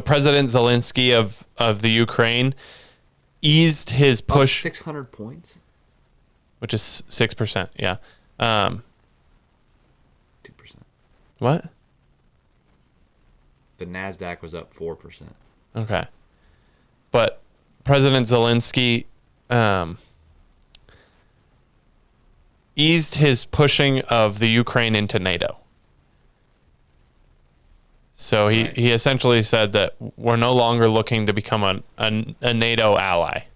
Speaker 1: President Zelensky of the Ukraine eased his push...
Speaker 2: 600 points?
Speaker 1: Which is 6%, yeah.
Speaker 2: 2%.
Speaker 1: What?
Speaker 2: The NASDAQ was up 4%.
Speaker 1: Okay. But President Zelensky eased his pushing of the Ukraine into NATO. So he essentially said that we're no longer looking to become a NATO ally.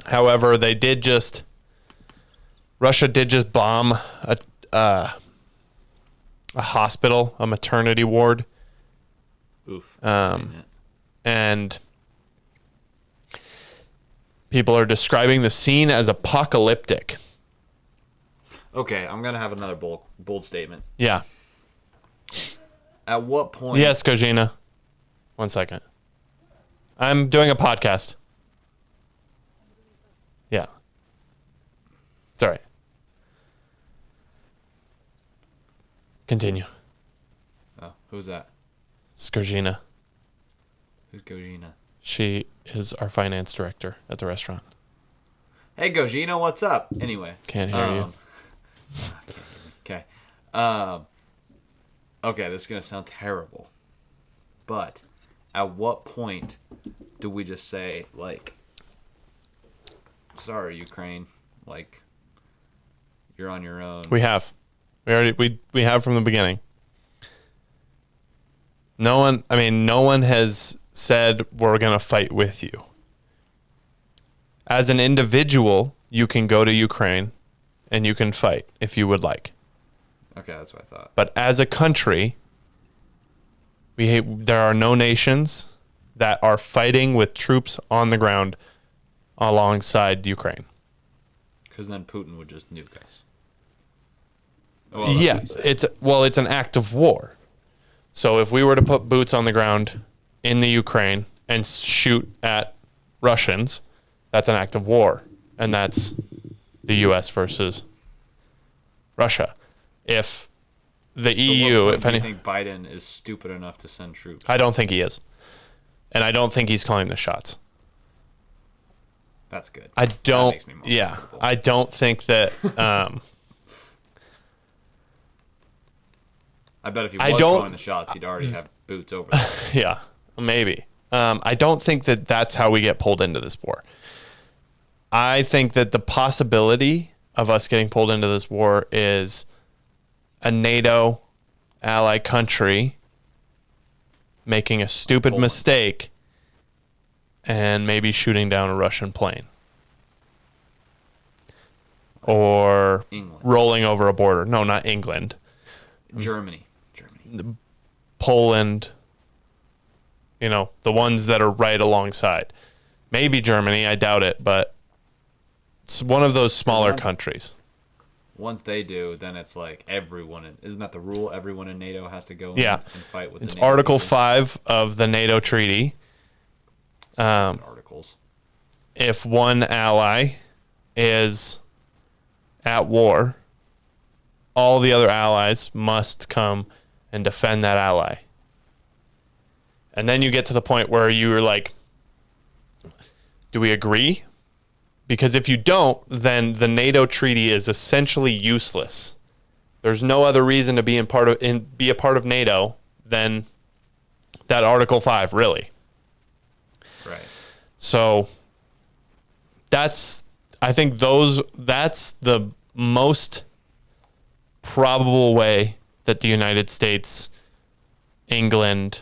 Speaker 1: However, Russia did just bomb a hospital, a maternity ward.
Speaker 2: Oof.
Speaker 1: And people are describing the scene as apocalyptic.
Speaker 2: Okay, I'm going to have another bold statement.
Speaker 1: Yeah.
Speaker 2: At what point...
Speaker 1: Yes, Kojina. 1 second. I'm doing a podcast. Yeah. It's all right. Continue.
Speaker 2: Oh, who's that?
Speaker 1: It's Kojina.
Speaker 2: Who's Gogina?
Speaker 1: She is our finance director at the restaurant.
Speaker 2: Hey, Gogina, what's up? Anyway.
Speaker 1: Can't hear you.
Speaker 2: Okay. Okay, this is gonna sound terrible, but at what point do we just say like, "Sorry, Ukraine, like you're on your own"?
Speaker 1: We have. We have from the beginning. No one has said we're going to fight with you. As an individual, you can go to Ukraine and you can fight if you would like.
Speaker 2: Okay, that's what I thought.
Speaker 1: But as a country, there are no nations that are fighting with troops on the ground alongside Ukraine.
Speaker 2: Because then Putin would just nuke us. Well,
Speaker 1: Yeah, it's an act of war. So if we were to put boots on the ground in the Ukraine and shoot at Russians, that's an act of war, and that's the U.S. versus Russia. If the EU, if
Speaker 2: do you
Speaker 1: any,
Speaker 2: think Biden is stupid enough to send troops?
Speaker 1: I don't think he is, and I don't think he's calling the shots.
Speaker 2: That's good.
Speaker 1: I don't.
Speaker 2: That makes me more comfortable.
Speaker 1: I don't think that.
Speaker 2: I bet if he
Speaker 1: I
Speaker 2: was
Speaker 1: don't-
Speaker 2: calling the shots, he'd already have boots over there.
Speaker 1: Yeah, maybe. I don't think that that's how we get pulled into this war. I think that the possibility of us getting pulled into this war is a NATO ally country making a stupid
Speaker 2: Poland.
Speaker 1: mistake and maybe shooting down a Russian plane. Or
Speaker 2: England.
Speaker 1: rolling over a border. No, not England.
Speaker 2: Germany.
Speaker 1: Poland, the ones that are right alongside. Maybe Germany, I doubt it, but it's one of those smaller countries.
Speaker 2: Once they do, then it's like everyone. Isn't that the rule? Everyone in NATO has to go
Speaker 1: Yeah.
Speaker 2: and fight with
Speaker 1: It's
Speaker 2: the NATO
Speaker 1: Article
Speaker 2: leaders?
Speaker 1: 5 of the NATO treaty.
Speaker 2: Articles.
Speaker 1: If one ally is at war, all the other allies must come and defend that ally. And then you get to the point where you're like, do we agree? Because if you don't, then the NATO treaty is essentially useless. There's no other reason to be a part of NATO than that Article 5, really.
Speaker 2: Right.
Speaker 1: So I think that's the most probable way that the United States, England,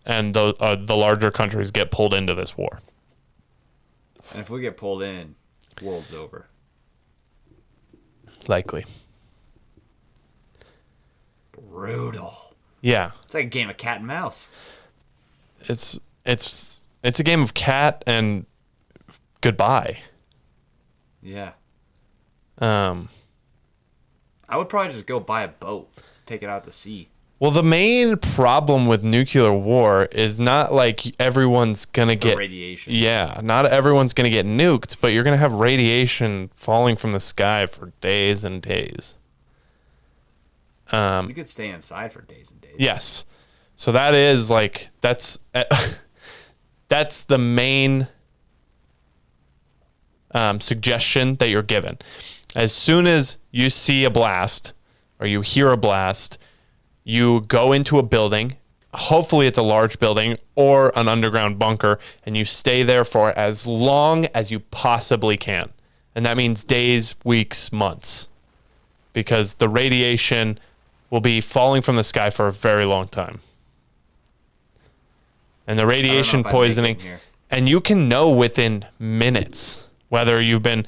Speaker 1: and the larger countries get pulled into this war.
Speaker 2: And if we get pulled in, world's over.
Speaker 1: Likely.
Speaker 2: Brutal.
Speaker 1: Yeah.
Speaker 2: It's like a game of cat and mouse.
Speaker 1: It's a game of cat and goodbye.
Speaker 2: Yeah.
Speaker 1: Um
Speaker 2: I would probably just go buy a boat, take it out to sea.
Speaker 1: Well, the main problem with nuclear war is not like everyone's gonna
Speaker 2: The
Speaker 1: get
Speaker 2: radiation.
Speaker 1: Yeah, not everyone's gonna get nuked, but you're gonna have radiation falling from the sky for days and days.
Speaker 2: You could stay inside for days and days.
Speaker 1: Yes, so that is like that's the main suggestion that you're given. As soon as you see a blast or you hear a blast, you go into a building. Hopefully it's a large building or an underground bunker, and you stay there for as long as you possibly can. And that means days, weeks, months, because the radiation will be falling from the sky for a very long time. And the radiation
Speaker 2: if I make it
Speaker 1: poisoning,
Speaker 2: here.
Speaker 1: and you can know within minutes whether you've been.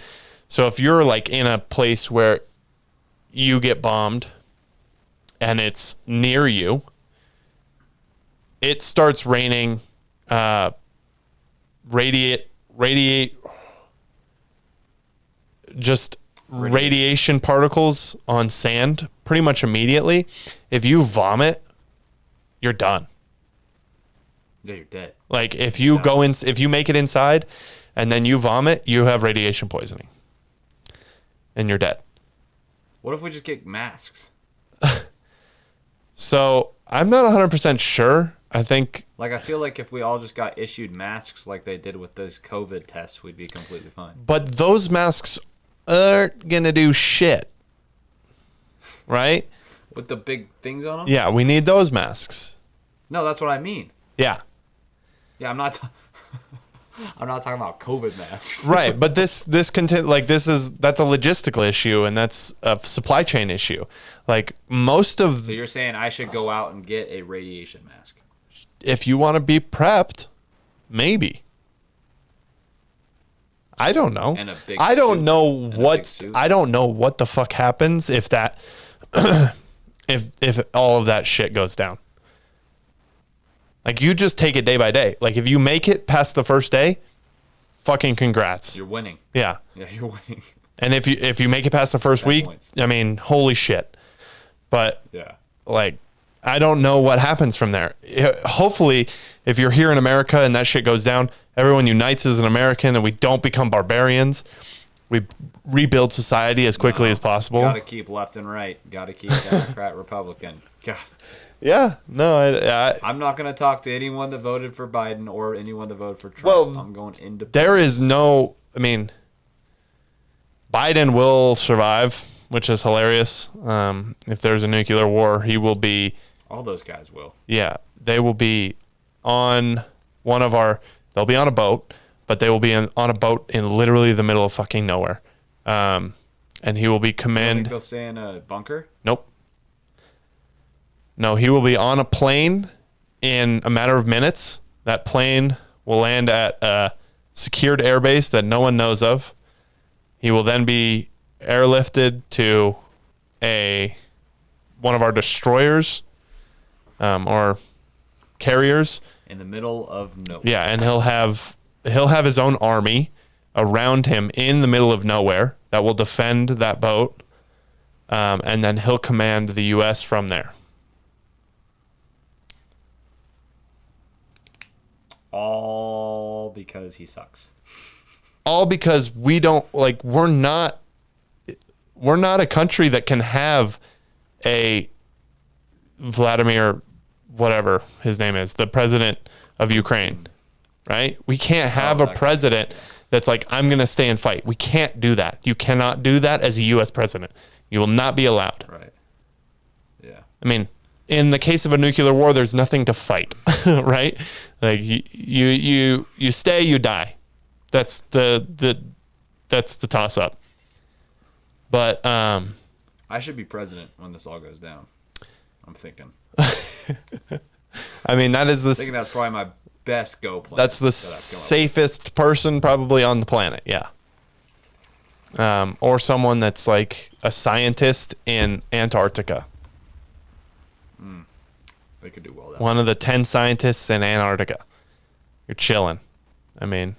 Speaker 1: So if you're like in a place where you get bombed and it's near you, it starts raining radiation particles on sand pretty much immediately. If you vomit, you're done.
Speaker 2: Yeah, you're dead.
Speaker 1: Like if you if you make it inside and then you vomit, you have radiation poisoning. And you're dead.
Speaker 2: What if we just get masks?
Speaker 1: So I'm not 100% sure. I think
Speaker 2: Like, I feel like if we all just got issued masks like they did with those COVID tests, we'd be completely fine.
Speaker 1: but those masks aren't going to do shit. Right?
Speaker 2: With the big things on them?
Speaker 1: Yeah, we need those masks.
Speaker 2: No, that's what I mean.
Speaker 1: Yeah.
Speaker 2: Yeah, I'm not I'm not talking about COVID masks.
Speaker 1: Right, but that's a logistical issue, and that's a supply chain issue. Like most of,
Speaker 2: So you're saying I should go out and get a radiation mask?
Speaker 1: if you want to be prepped, maybe. I don't know.
Speaker 2: And a big
Speaker 1: I don't
Speaker 2: suit.
Speaker 1: know
Speaker 2: And a
Speaker 1: what
Speaker 2: big suit.
Speaker 1: I don't know what the fuck happens if that if all of that shit goes down. Like you just take it day by day. Like if you make it past the first day, fucking congrats.
Speaker 2: You're winning.
Speaker 1: Yeah.
Speaker 2: Yeah, you're winning.
Speaker 1: And if you make it past the first
Speaker 2: 10
Speaker 1: week,
Speaker 2: points.
Speaker 1: I mean, holy shit. But
Speaker 2: Yeah.
Speaker 1: like I don't know what happens from there. Hopefully, if you're here in America and that shit goes down, everyone unites as an American and we don't become barbarians. We rebuild society as quickly as possible.
Speaker 2: Got to keep left and right. Got to keep Democrat, Republican. God.
Speaker 1: Yeah, no,
Speaker 2: I'm not going to talk to anyone that voted for Biden or anyone that voted for Trump.
Speaker 1: Well,
Speaker 2: I'm going independent.
Speaker 1: there is no, I mean, Biden will survive, which is hilarious. If there's a nuclear war, he will be,
Speaker 2: All those guys will.
Speaker 1: yeah, they will be on they'll be on a boat, but they will be on a boat in literally the middle of fucking nowhere. And he will be
Speaker 2: You
Speaker 1: command.
Speaker 2: think they'll stay in a bunker?
Speaker 1: Nope. No, he will be on a plane in a matter of minutes. That plane will land at a secured airbase that no one knows of. He will then be airlifted to one of our destroyers or carriers.
Speaker 2: In the middle of nowhere.
Speaker 1: Yeah, and he'll have his own army around him in the middle of nowhere that will defend that boat, and then he'll command the U.S. from there.
Speaker 2: All because he sucks.
Speaker 1: All because we're not a country that can have a Vladimir, whatever his name is, the president of Ukraine, right? We can't have a president that's like, I'm going to stay and fight. We can't do that. You cannot do that as a U.S. president. You will not be allowed.
Speaker 2: Right. Yeah.
Speaker 1: I mean, in the case of a nuclear war, there's nothing to fight, right? Like you stay, you die. That's the toss up. But
Speaker 2: I should be president when this all goes down. I'm thinking.
Speaker 1: I mean, that is
Speaker 2: I think that's probably my best go plan.
Speaker 1: that's the safest person probably on the planet. Yeah. Or someone that's like a scientist in Antarctica.
Speaker 2: They could do well. That
Speaker 1: One of the 10 scientists in Antarctica. You're chilling. I mean,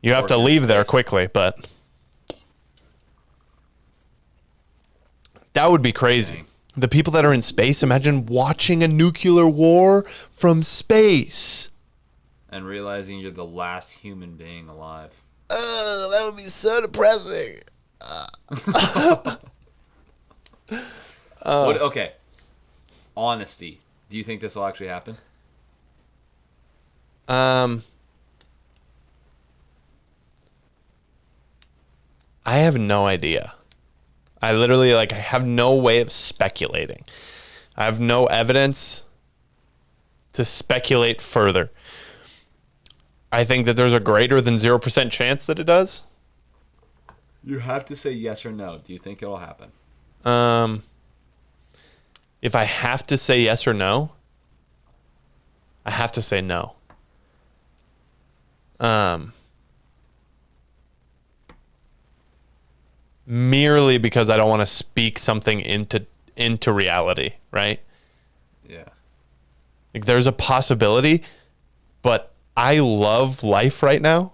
Speaker 1: you have to leave there quickly, but that would be crazy.
Speaker 2: Dang.
Speaker 1: The people that are in space, imagine watching a nuclear war from space.
Speaker 2: And realizing you're the last human being alive.
Speaker 1: Oh, that would be so depressing.
Speaker 2: Okay. Honesty. Do you think this will actually happen?
Speaker 1: I have no idea. I literally I have no way of speculating. I have no evidence to speculate further. I think that there's a greater than 0% chance that it does.
Speaker 2: You have to say yes or no. Do you think it'll happen?
Speaker 1: If I have to say yes or no, I have to say no. Merely because I don't want to speak something into reality, right?
Speaker 2: Yeah.
Speaker 1: Like there's a possibility, but I love life right now.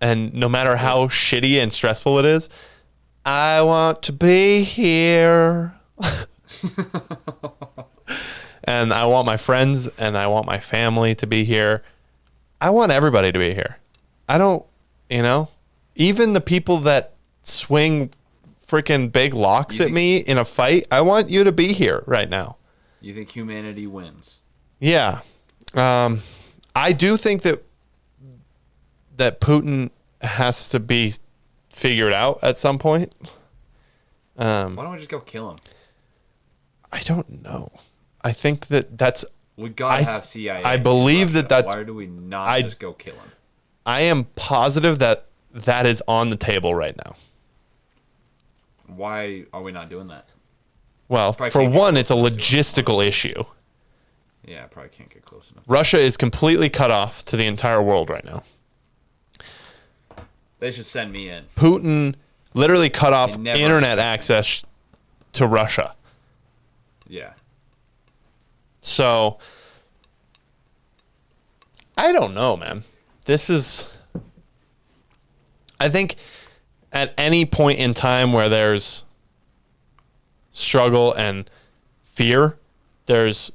Speaker 1: And no matter how shitty and stressful it is, I want to be here. And I want my friends and I want my family to be here. I want everybody to be here. I don't, even the people that swing freaking big locks at me in a fight, I want you to be here right now.
Speaker 2: You think humanity wins?
Speaker 1: Yeah. I do think that Putin has to be figured out at some point.
Speaker 2: Why don't we just go kill him?
Speaker 1: I don't know. I think that's.
Speaker 2: We gotta have CIA.
Speaker 1: I believe
Speaker 2: in Russia.
Speaker 1: that's.
Speaker 2: Why do we not just go kill him?
Speaker 1: I am positive that is on the table right now.
Speaker 2: Why are we not doing that?
Speaker 1: Well, for one, it's a logistical issue.
Speaker 2: Yeah, I probably can't get close enough.
Speaker 1: Russia is completely cut off to the entire world right now.
Speaker 2: They should send me in.
Speaker 1: Putin literally cut off internet access to Russia.
Speaker 2: Yeah.
Speaker 1: So, I don't know, man. I think at any point in time where there's struggle and fear, there's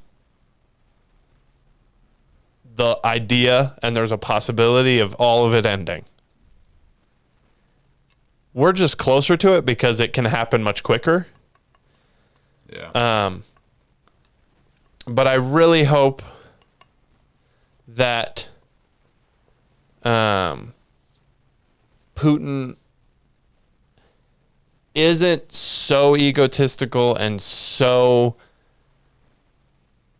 Speaker 1: the idea and there's a possibility of all of it ending. We're just closer to it because it can happen much quicker.
Speaker 2: Yeah.
Speaker 1: But I really hope that Putin isn't so egotistical and so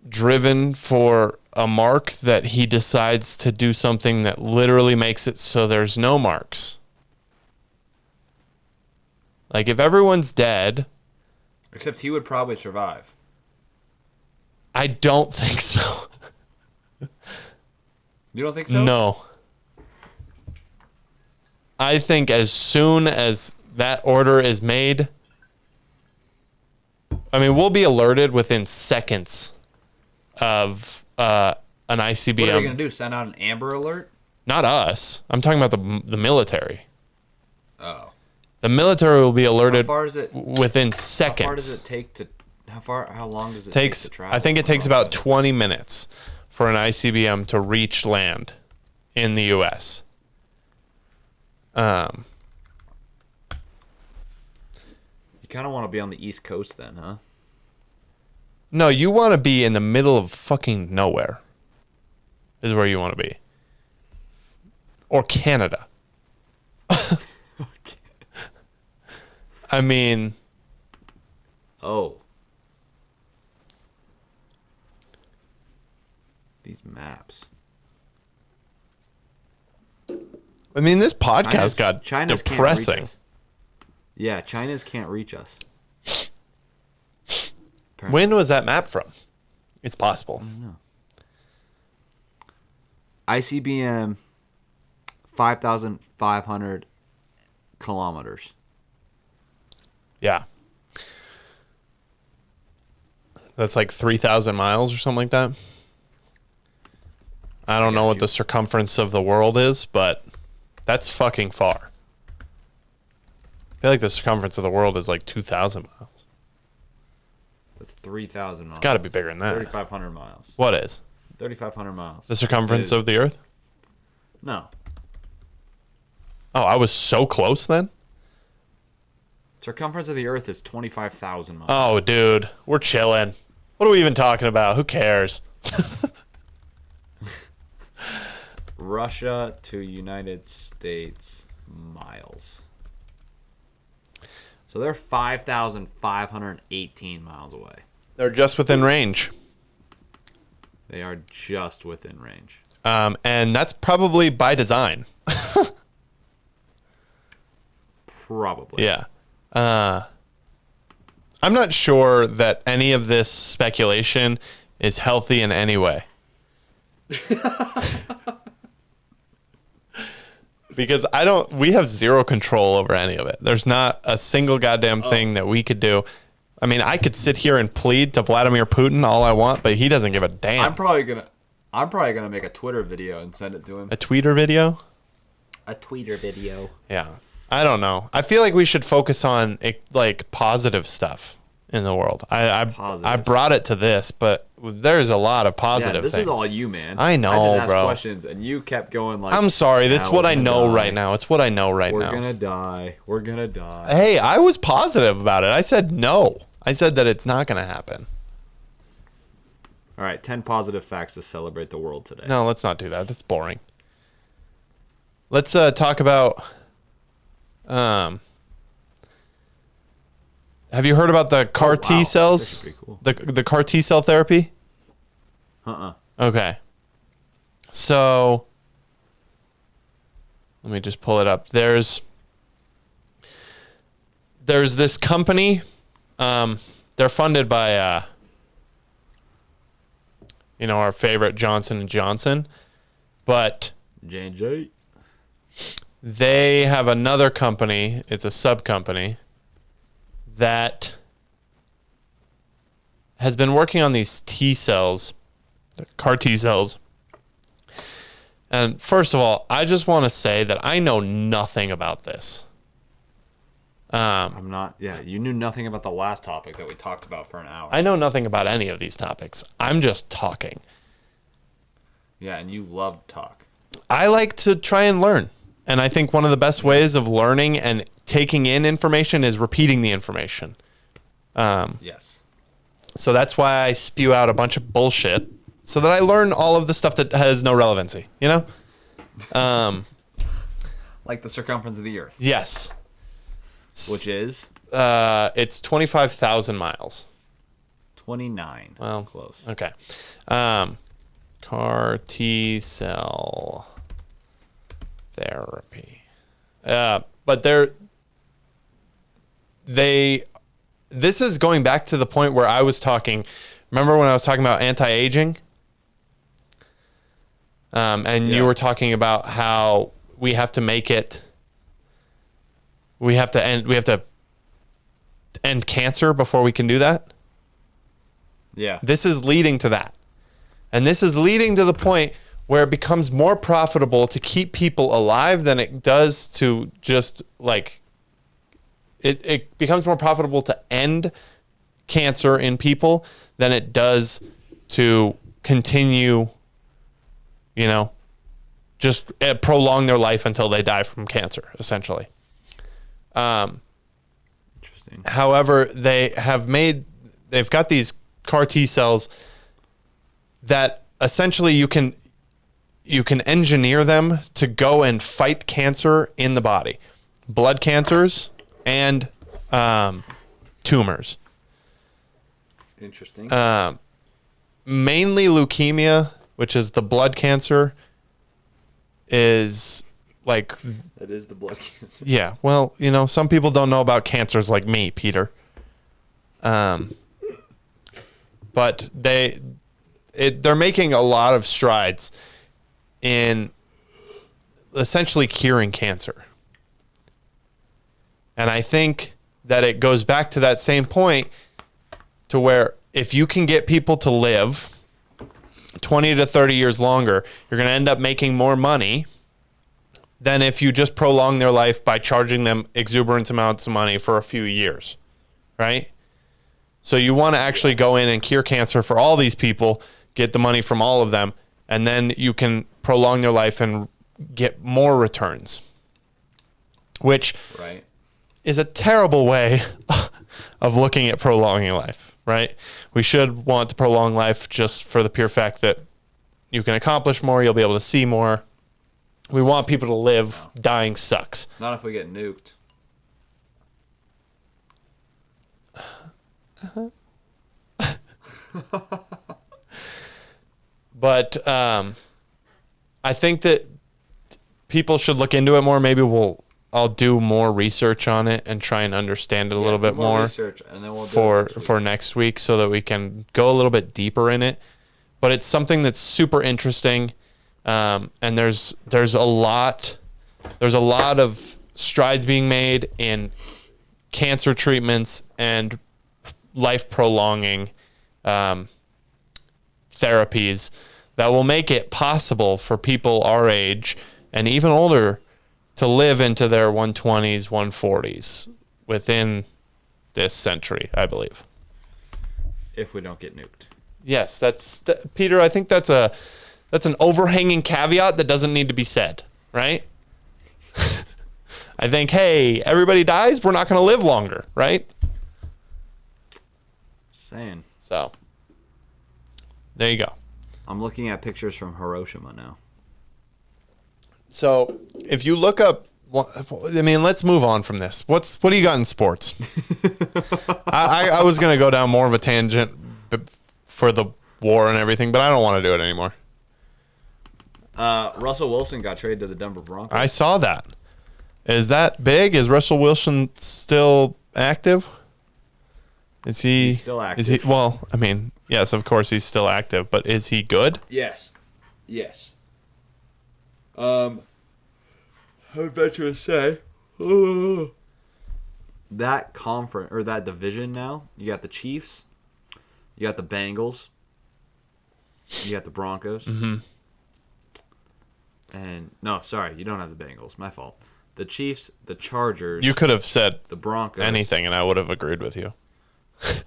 Speaker 1: driven for a mark that he decides to do something that literally makes it so there's no marks. Like, if everyone's dead...
Speaker 2: Except he would probably survive.
Speaker 1: I don't think so.
Speaker 2: You don't think so?
Speaker 1: No. I think as soon as that order is made, I mean, we'll be alerted within seconds of an ICBM.
Speaker 2: What are they going to do? Send out an Amber Alert?
Speaker 1: Not us. I'm talking about the military.
Speaker 2: Oh.
Speaker 1: The military will be alerted within seconds.
Speaker 2: How far does it take to... How long does it take to travel?
Speaker 1: I think it takes about 20 minutes for an ICBM to reach land in the U.S.
Speaker 2: You kind of want to be on the East Coast then, huh?
Speaker 1: No, you want to be in the middle of fucking nowhere. Is where you want to be. Or Canada. I mean...
Speaker 2: Oh. These maps.
Speaker 1: I mean, this podcast got depressing.
Speaker 2: Yeah, China's can't reach us.
Speaker 1: When was that map from? It's possible.
Speaker 2: I don't know. ICBM, 5,500 kilometers.
Speaker 1: Yeah. That's like 3,000 miles or something like that. I don't know what the circumference of the world is, but that's fucking far. I feel like the circumference of the world is like 2,000 miles.
Speaker 2: That's 3,000 miles.
Speaker 1: It's got to be bigger than that.
Speaker 2: 3,500 miles.
Speaker 1: What is?
Speaker 2: 3,500 miles.
Speaker 1: The circumference of the Earth?
Speaker 2: No.
Speaker 1: Oh, I was so close then?
Speaker 2: Circumference of the Earth is 25,000 miles.
Speaker 1: Oh, dude. We're chilling. What are we even talking about? Who cares?
Speaker 2: Russia to United States miles. So they're 5,518 miles away.
Speaker 1: They're just within range.
Speaker 2: They are just within range.
Speaker 1: And that's probably by design.
Speaker 2: Probably.
Speaker 1: Yeah. I'm not sure that any of this speculation is healthy in any way. Because we have zero control over any of it. There's not a single goddamn thing that we could do. I mean, I could sit here and plead to Vladimir Putin all I want, but he doesn't give a damn.
Speaker 2: I'm probably gonna make a Twitter video and send it to him.
Speaker 1: A tweeter video?
Speaker 2: A tweeter video.
Speaker 1: Yeah. I don't know. I feel like we should focus on like positive stuff in the world. I brought it to this, but there's a lot of positive
Speaker 2: this
Speaker 1: things.
Speaker 2: is all you, man.
Speaker 1: I know,
Speaker 2: I just asked
Speaker 1: bro.
Speaker 2: questions and you kept going like.
Speaker 1: I'm sorry. That's what I know right now. It's what I know right now.
Speaker 2: We're gonna die. We're gonna die.
Speaker 1: Hey, I was positive about it. I said no. I said that it's not gonna happen.
Speaker 2: All right, 10 positive facts to celebrate the world today.
Speaker 1: No, let's not do that. That's boring. Let's talk about Have you heard about the CAR T
Speaker 2: wow.
Speaker 1: cells?
Speaker 2: That's pretty cool.
Speaker 1: The CAR T cell therapy? Okay. So let me just pull it up. There's this company. They're funded by our favorite Johnson & Johnson, but
Speaker 2: J&J.
Speaker 1: they have another company. It's a sub company that has been working on these T cells, CAR T cells. And first of all, I just want to say that I know nothing about this.
Speaker 2: I'm not. Yeah, you knew nothing about the last topic that we talked about for an hour.
Speaker 1: I know nothing about any of these topics. I'm just talking.
Speaker 2: Yeah, and you love talk.
Speaker 1: I like to try and learn. And I think one of the best ways of learning and taking in information is repeating the information.
Speaker 2: Yes.
Speaker 1: So that's why I spew out a bunch of bullshit so that I learn all of the stuff that has no relevancy, you know?
Speaker 2: Like the circumference of the Earth.
Speaker 1: Yes.
Speaker 2: Which is?
Speaker 1: It's 25,000 miles.
Speaker 2: 29.
Speaker 1: Well,
Speaker 2: close.
Speaker 1: Okay. CAR T cell therapy. But this is going back to the point where I was talking. Remember when I was talking about anti-aging? You were talking about how we have to make it. We have to end cancer before we can do that.
Speaker 2: Yeah.
Speaker 1: This is leading to that. And this is leading to the point where it becomes more profitable to keep people alive than it does to just like it becomes more profitable to end cancer in people than it does to continue, just prolong their life until they die from cancer, essentially.
Speaker 2: Interesting.
Speaker 1: However, they've got these CAR T cells that essentially you can engineer them to go and fight cancer in the body, blood cancers and tumors.
Speaker 2: Interesting.
Speaker 1: Mainly leukemia, which is the blood cancer, is like...
Speaker 2: That is the blood cancer.
Speaker 1: Yeah, well, some people don't know about cancers like me, Peter. But they're making a lot of strides in essentially curing cancer. And I think that it goes back to that same point to where if you can get people to live 20 to 30 years longer, you're going to end up making more money than if you just prolong their life by charging them exuberant amounts of money for a few years, right? So you want to actually go in and cure cancer for all these people, get the money from all of them, and then you can prolong their life and get more returns, which
Speaker 2: right.
Speaker 1: is a terrible way of looking at prolonging life, right? We should want to prolong life just for the pure fact that you can accomplish more, you'll be able to see more. We want people to live. No. Dying sucks.
Speaker 2: Not if we get nuked.
Speaker 1: But I think that people should look into it more. Maybe I'll do more research on it and try and understand it a little bit more
Speaker 2: research, and then we'll
Speaker 1: for next week so that we can go a little bit deeper in it. But it's something that's super interesting, and there's a lot of strides being made in cancer treatments and life prolonging therapies that will make it possible for people our age and even older to live into their 120s, 140s within this century, I believe.
Speaker 2: If we don't get nuked.
Speaker 1: Yes, Peter, I think that's an overhanging caveat that doesn't need to be said, right? I think, hey, everybody dies, we're not going to live longer, right?
Speaker 2: Just saying.
Speaker 1: So, there you go.
Speaker 2: I'm looking at pictures from Hiroshima now.
Speaker 1: So, if you look up I mean, let's move on from this. What do you got in sports? I was gonna go down more of a tangent for the war and everything, but I don't want to do it anymore.
Speaker 2: Russell Wilson got traded to the Denver Broncos.
Speaker 1: I saw that. Is that big? Is Russell Wilson still active? Is he
Speaker 2: He's still active.
Speaker 1: Is he? Well, I mean, yes, of course he's still active, but is he good?
Speaker 2: Yes. I would venture to say that conference or that division now. You got the Chiefs, you got the Bengals, you got the Broncos, and no, sorry, you don't have the Bengals. My fault. The Chiefs, the Chargers.
Speaker 1: You could have said
Speaker 2: the Broncos.
Speaker 1: Anything, and I would have agreed with you.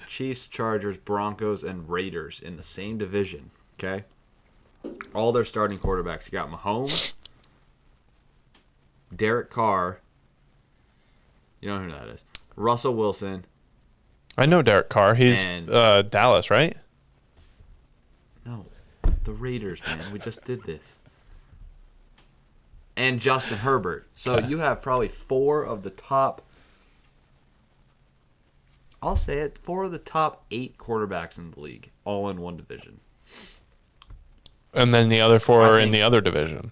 Speaker 2: Chiefs, Chargers, Broncos, and Raiders in the same division. Okay, all their starting quarterbacks. You got Mahomes, Derek Carr. You know who that is. Russell Wilson.
Speaker 1: I know Derek Carr. He's Dallas, right?
Speaker 2: No, the Raiders, man. We just did this. And Justin Herbert. So you have probably four of the top. I'll say it. 4 of the top 8 quarterbacks in the league, all in one division.
Speaker 1: And then the other 4 are in the other division.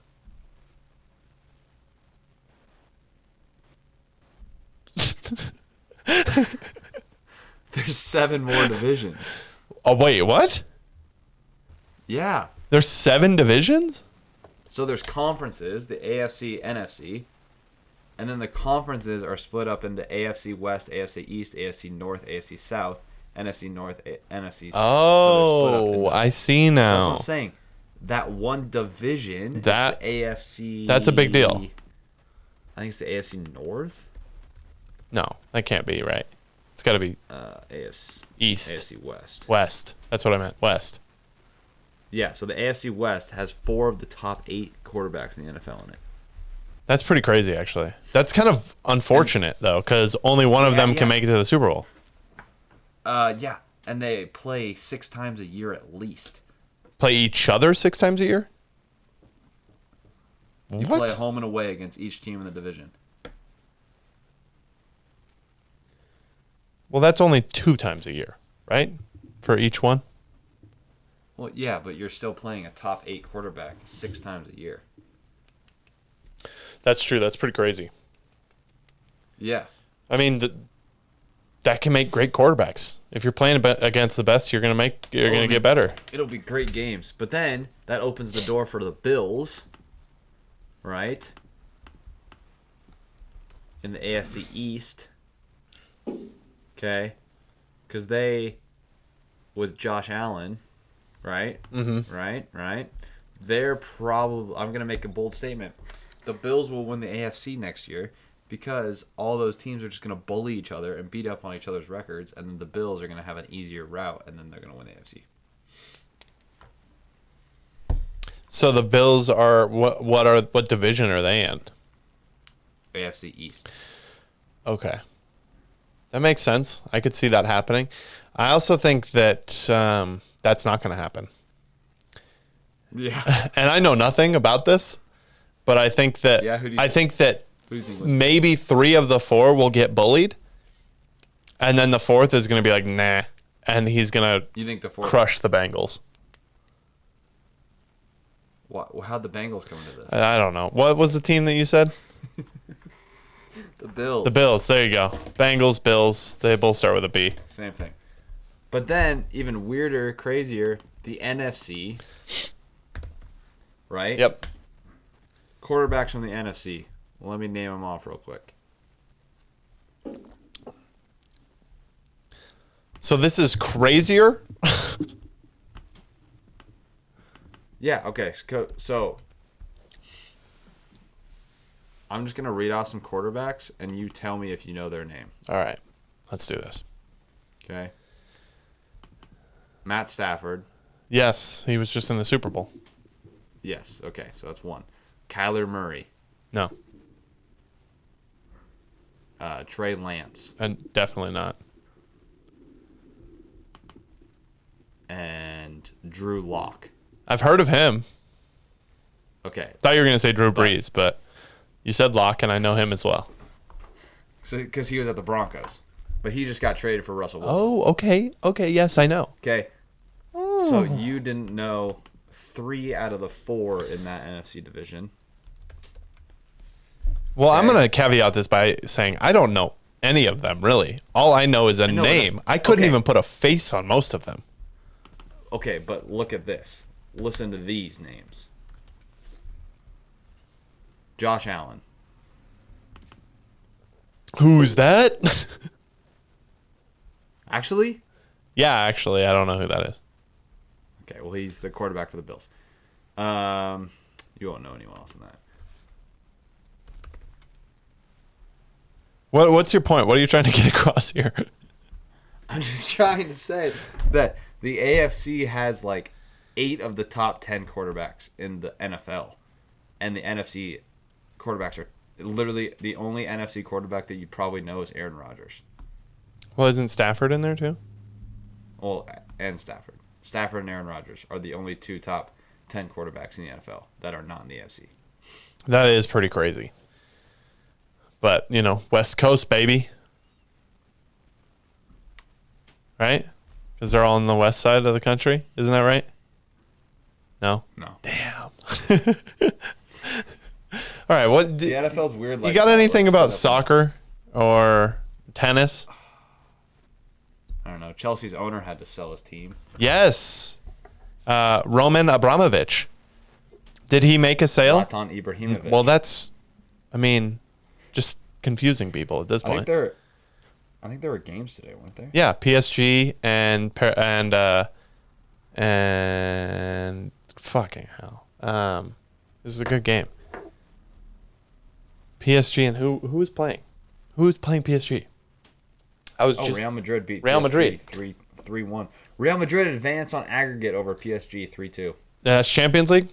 Speaker 2: There's 7 more divisions.
Speaker 1: Oh, wait, what?
Speaker 2: Yeah.
Speaker 1: There's 7 divisions?
Speaker 2: So there's conferences, the AFC, NFC, and then the conferences are split up into AFC West, AFC East, AFC North, AFC South, NFC North, NFC South.
Speaker 1: Oh, I see now.
Speaker 2: That's what I'm saying. That one division,
Speaker 1: that
Speaker 2: the AFC.
Speaker 1: That's a big deal.
Speaker 2: I think it's the AFC North.
Speaker 1: No, that can't be right. It's got to be
Speaker 2: AFC
Speaker 1: East.
Speaker 2: AFC West.
Speaker 1: West. That's what I meant. West.
Speaker 2: Yeah, so the AFC West has 4 of the top 8 quarterbacks in the NFL in it.
Speaker 1: That's pretty crazy, actually. That's kind of unfortunate, though, because only one of them can make it to the Super Bowl.
Speaker 2: Yeah, and they play 6 times a year at least.
Speaker 1: Play each other 6 times a year?
Speaker 2: You play home and away against each team in the division.
Speaker 1: Well, that's only 2 times a year, right? For each one?
Speaker 2: Well, yeah, but you're still playing a top 8 quarterback 6 times a year.
Speaker 1: That's true. That's pretty crazy.
Speaker 2: Yeah.
Speaker 1: I mean, that can make great quarterbacks. If you're playing against the best, you're gonna get better.
Speaker 2: It'll be great games, but then that opens the door for the Bills, right? In the AFC East, okay, because they, with Josh Allen, right, right, they're probably. I'm gonna make a bold statement. The Bills will win the AFC next year because all those teams are just going to bully each other and beat up on each other's records, and then the Bills are going to have an easier route, and then they're going to win the AFC.
Speaker 1: So the Bills are what division are they in?
Speaker 2: AFC East.
Speaker 1: Okay. That makes sense. I could see that happening. I also think that that's not going to happen.
Speaker 2: Yeah.
Speaker 1: And I know nothing about this. But I think that maybe 3 of the 4 will get bullied, and then the 4th is going to be like, nah, and he's going to crush the Bengals.
Speaker 2: How'd the Bengals come into this?
Speaker 1: I don't know. What was the team that you said?
Speaker 2: The Bills.
Speaker 1: The Bills. There you go. Bengals, Bills. They both start with a B.
Speaker 2: Same thing. But then, even weirder, crazier, the NFC. Right?
Speaker 1: Yep.
Speaker 2: Quarterbacks from the NFC. Let me name them off real quick.
Speaker 1: So this is crazier?
Speaker 2: Yeah, okay. So I'm just going to read off some quarterbacks, and you tell me if you know their name.
Speaker 1: All right. Let's do this.
Speaker 2: Okay. Matt Stafford.
Speaker 1: Yes, he was just in the Super Bowl.
Speaker 2: Yes, okay. So that's 1. Kyler Murray.
Speaker 1: No.
Speaker 2: Trey Lance.
Speaker 1: And definitely not.
Speaker 2: And Drew Lock.
Speaker 1: I've heard of him.
Speaker 2: Okay.
Speaker 1: Thought you were going to say Drew Brees, but You said Locke, and I know him as well.
Speaker 2: So because he was at the Broncos, but he just got traded for Russell Wilson.
Speaker 1: Oh, okay. Okay, yes, I know.
Speaker 2: Okay. So you didn't know 3 out of the 4 in that NFC division.
Speaker 1: Well, I'm going to caveat this by saying I don't know any of them, really. All I know is a name. I couldn't even put a face on most of them.
Speaker 2: Okay, but look at this. Listen to these names. Josh Allen.
Speaker 1: Who's that?
Speaker 2: Actually?
Speaker 1: Yeah, actually, I don't know who that is.
Speaker 2: Okay, well, he's the quarterback for the Bills. You won't know anyone else in that.
Speaker 1: What's your point? What are you trying to get across here?
Speaker 2: I'm just trying to say that the AFC has like 8 of the top 10 quarterbacks in the NFL. And the NFC quarterbacks are literally the only NFC quarterback that you probably know is Aaron Rodgers.
Speaker 1: Well, isn't Stafford in there too?
Speaker 2: Well, and Stafford. Stafford and Aaron Rodgers are the only 2 top 10 quarterbacks in the NFL that are not in the AFC.
Speaker 1: That is pretty crazy. But, West Coast, baby. Right? Because they're all on the west side of the country. Isn't that right? No?
Speaker 2: No.
Speaker 1: Damn. All right. What?
Speaker 2: The NFL's weird.
Speaker 1: You got anything about soccer or tennis?
Speaker 2: I don't know. Chelsea's owner had to sell his team.
Speaker 1: Yes. Roman Abramovich. Did he make a sale?
Speaker 2: Zlatan Ibrahimovic.
Speaker 1: Well, that's, just confusing people at this point.
Speaker 2: I think there were games today, weren't there?
Speaker 1: Yeah, PSG and fucking hell. This is a good game. PSG and who was playing? Who was playing PSG?
Speaker 2: Real Madrid beat
Speaker 1: Real
Speaker 2: PSG
Speaker 1: Madrid
Speaker 2: 3-1. Real Madrid advanced on aggregate over PSG 3-2.
Speaker 1: That's Champions League.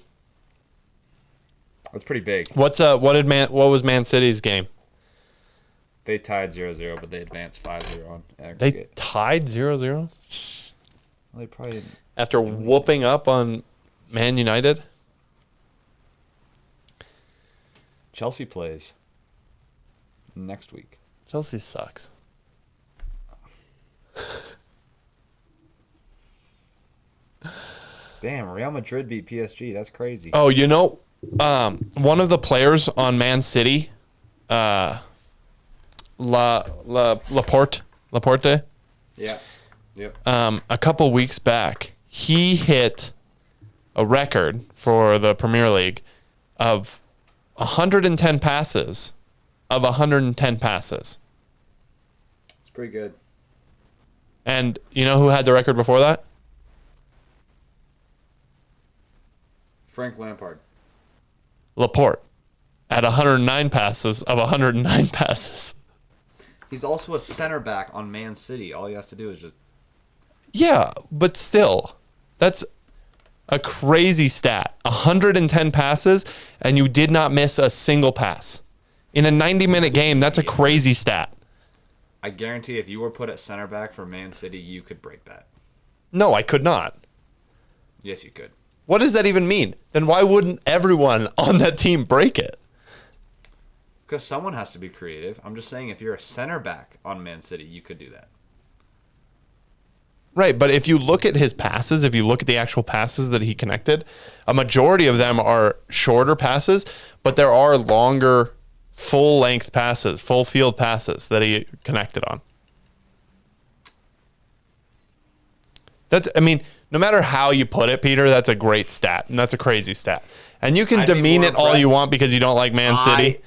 Speaker 2: That's pretty big.
Speaker 1: What was Man City's game?
Speaker 2: They tied 0-0, but they advanced 5-0 on
Speaker 1: They
Speaker 2: aggregate.
Speaker 1: tied 0-0
Speaker 2: Well, they probably didn't.
Speaker 1: after whooping up on Man United.
Speaker 2: Chelsea plays next week.
Speaker 1: Chelsea sucks.
Speaker 2: Damn, Real Madrid beat PSG. That's crazy.
Speaker 1: Oh, one of the players on Man City, Laporte.
Speaker 2: Yeah. Yep.
Speaker 1: A couple weeks back, he hit a record for the Premier League of 110 passes of 110 passes.
Speaker 2: It's pretty good.
Speaker 1: And you know who had the record before that?
Speaker 2: Frank Lampard.
Speaker 1: Laporte at 109 passes of 109 passes.
Speaker 2: He's also a center back on Man City. All he has to do is just...
Speaker 1: Yeah, but still, that's a crazy stat. 110 passes, and you did not miss a single pass. In a 90-minute game, that's a crazy stat.
Speaker 2: I guarantee if you were put at center back for Man City, you could break that.
Speaker 1: No, I could not.
Speaker 2: Yes, you could.
Speaker 1: What does that even mean? Then why wouldn't everyone on that team break it?
Speaker 2: Because someone has to be creative. I'm just saying if you're a center back on Man City, you could do that.
Speaker 1: Right, but if you look at his passes, if you look at the actual passes that he connected, a majority of them are shorter passes, but there are longer full-length passes, full-field passes that he connected on. No matter how you put it, Peter, that's a great stat, and that's a crazy stat. And you can demean it all you want because you don't like Man City.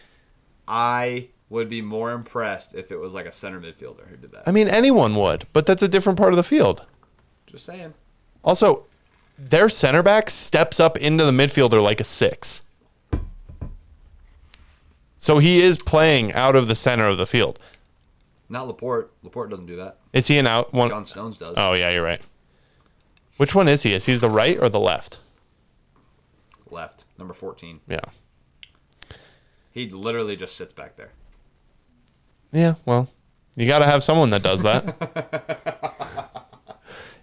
Speaker 2: I would be more impressed if it was like a center midfielder who did that.
Speaker 1: Anyone would, but that's a different part of the field.
Speaker 2: Just saying.
Speaker 1: Also, their center back steps up into the midfielder like a 6. So he is playing out of the center of the field.
Speaker 2: Not Laporte. Laporte doesn't do that.
Speaker 1: Is he an out one?
Speaker 2: John Stones does.
Speaker 1: Oh, yeah, you're right. Which one is he? Is he the right or the left?
Speaker 2: Left. Number 14.
Speaker 1: Yeah.
Speaker 2: He literally just sits back there.
Speaker 1: Yeah, well, you got to have someone that does that.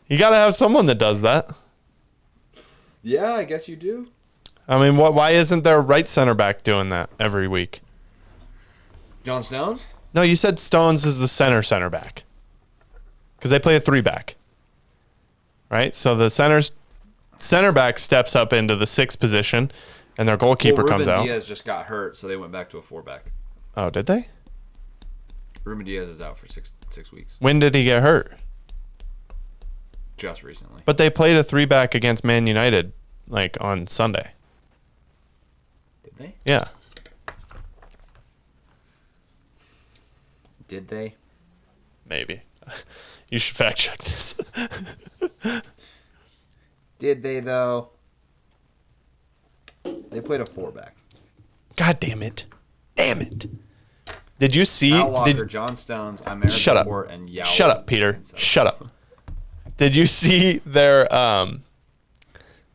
Speaker 1: You got to have someone that does that.
Speaker 2: Yeah, I guess you do.
Speaker 1: Why isn't their right center back doing that every week?
Speaker 2: John Stones?
Speaker 1: No, you said Stones is the center back. Because they play a 3-back. Right? So the center back steps up into the 6th position, and their goalkeeper comes out.
Speaker 2: Ruben Diaz just got hurt, so they went back to a 4-back.
Speaker 1: Oh, did they?
Speaker 2: Ruben Diaz is out for six weeks.
Speaker 1: When did he get hurt?
Speaker 2: Just recently.
Speaker 1: But they played a 3-back against Man United, like, on Sunday.
Speaker 2: Did they?
Speaker 1: Yeah.
Speaker 2: Did they?
Speaker 1: Maybe. You should fact check this.
Speaker 2: Did they, though? They played a 4-back.
Speaker 1: God damn it. Damn it. Did you see...
Speaker 2: Al Walker, John Stones, American
Speaker 1: Shut up.
Speaker 2: Sport, and Yao.
Speaker 1: Shut up, Peter. Shut up. Did you see their...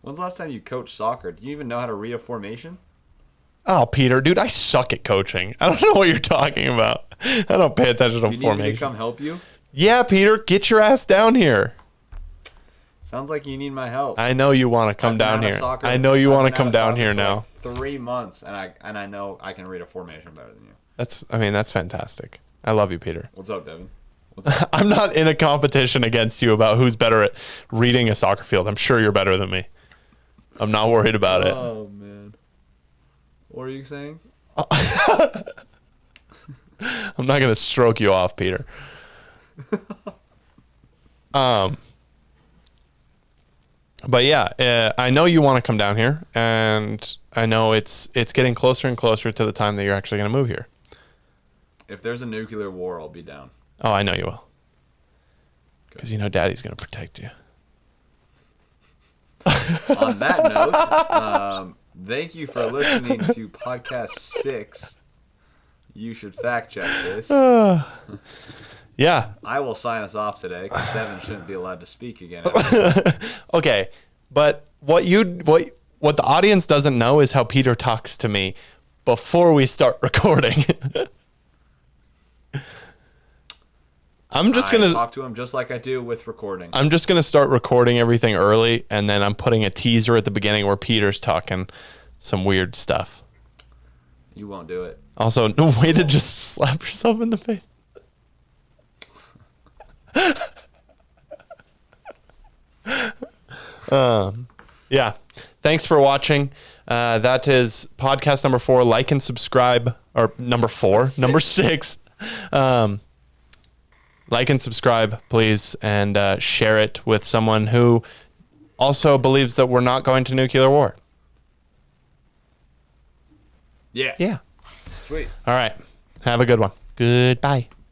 Speaker 2: When's the last time you coached soccer? Do you even know how to read a formation?
Speaker 1: Oh, Peter, dude, I suck at coaching. I don't know what you're talking about. I don't pay attention to
Speaker 2: Do you need
Speaker 1: formation.
Speaker 2: me to come help you?
Speaker 1: Yeah, Peter, get your ass down here.
Speaker 2: Sounds like you need my help.
Speaker 1: I know you want to come down here. I know you want to come down here now.
Speaker 2: Like 3 months, and I know I can read a formation better than you.
Speaker 1: That's fantastic. I love you, Peter.
Speaker 2: What's up, Devin? What's up?
Speaker 1: I'm not in a competition against you about who's better at reading a soccer field. I'm sure you're better than me. I'm not worried about it.
Speaker 2: Oh, man. What are you saying?
Speaker 1: I'm not going to stroke you off, Peter. But yeah, I know you want to come down here, and I know it's getting closer and closer to the time that you're actually going to move here.
Speaker 2: If there's a nuclear war, I'll be down.
Speaker 1: Oh, I know you will. Because you know Daddy's going to protect you.
Speaker 2: On that note, thank you for listening to podcast 6. You should fact check this.
Speaker 1: Yeah.
Speaker 2: I will sign us off today because Devin shouldn't be allowed to speak again.
Speaker 1: Okay, but what the audience doesn't know is how Peter talks to me before we start recording. I
Speaker 2: talk to him just like I do with recording.
Speaker 1: I'm just gonna start recording everything early, and then I'm putting a teaser at the beginning where Peter's talking some weird stuff.
Speaker 2: You won't do it.
Speaker 1: Also, no way to just slap yourself in the face. Yeah. Thanks for watching. That is podcast number 4. Like and subscribe, or number 4, number 6. Like and subscribe, please, and share it with someone who also believes that we're not going to nuclear war.
Speaker 2: Yeah.
Speaker 1: Yeah.
Speaker 2: Sweet.
Speaker 1: All right. Have a good one. Goodbye.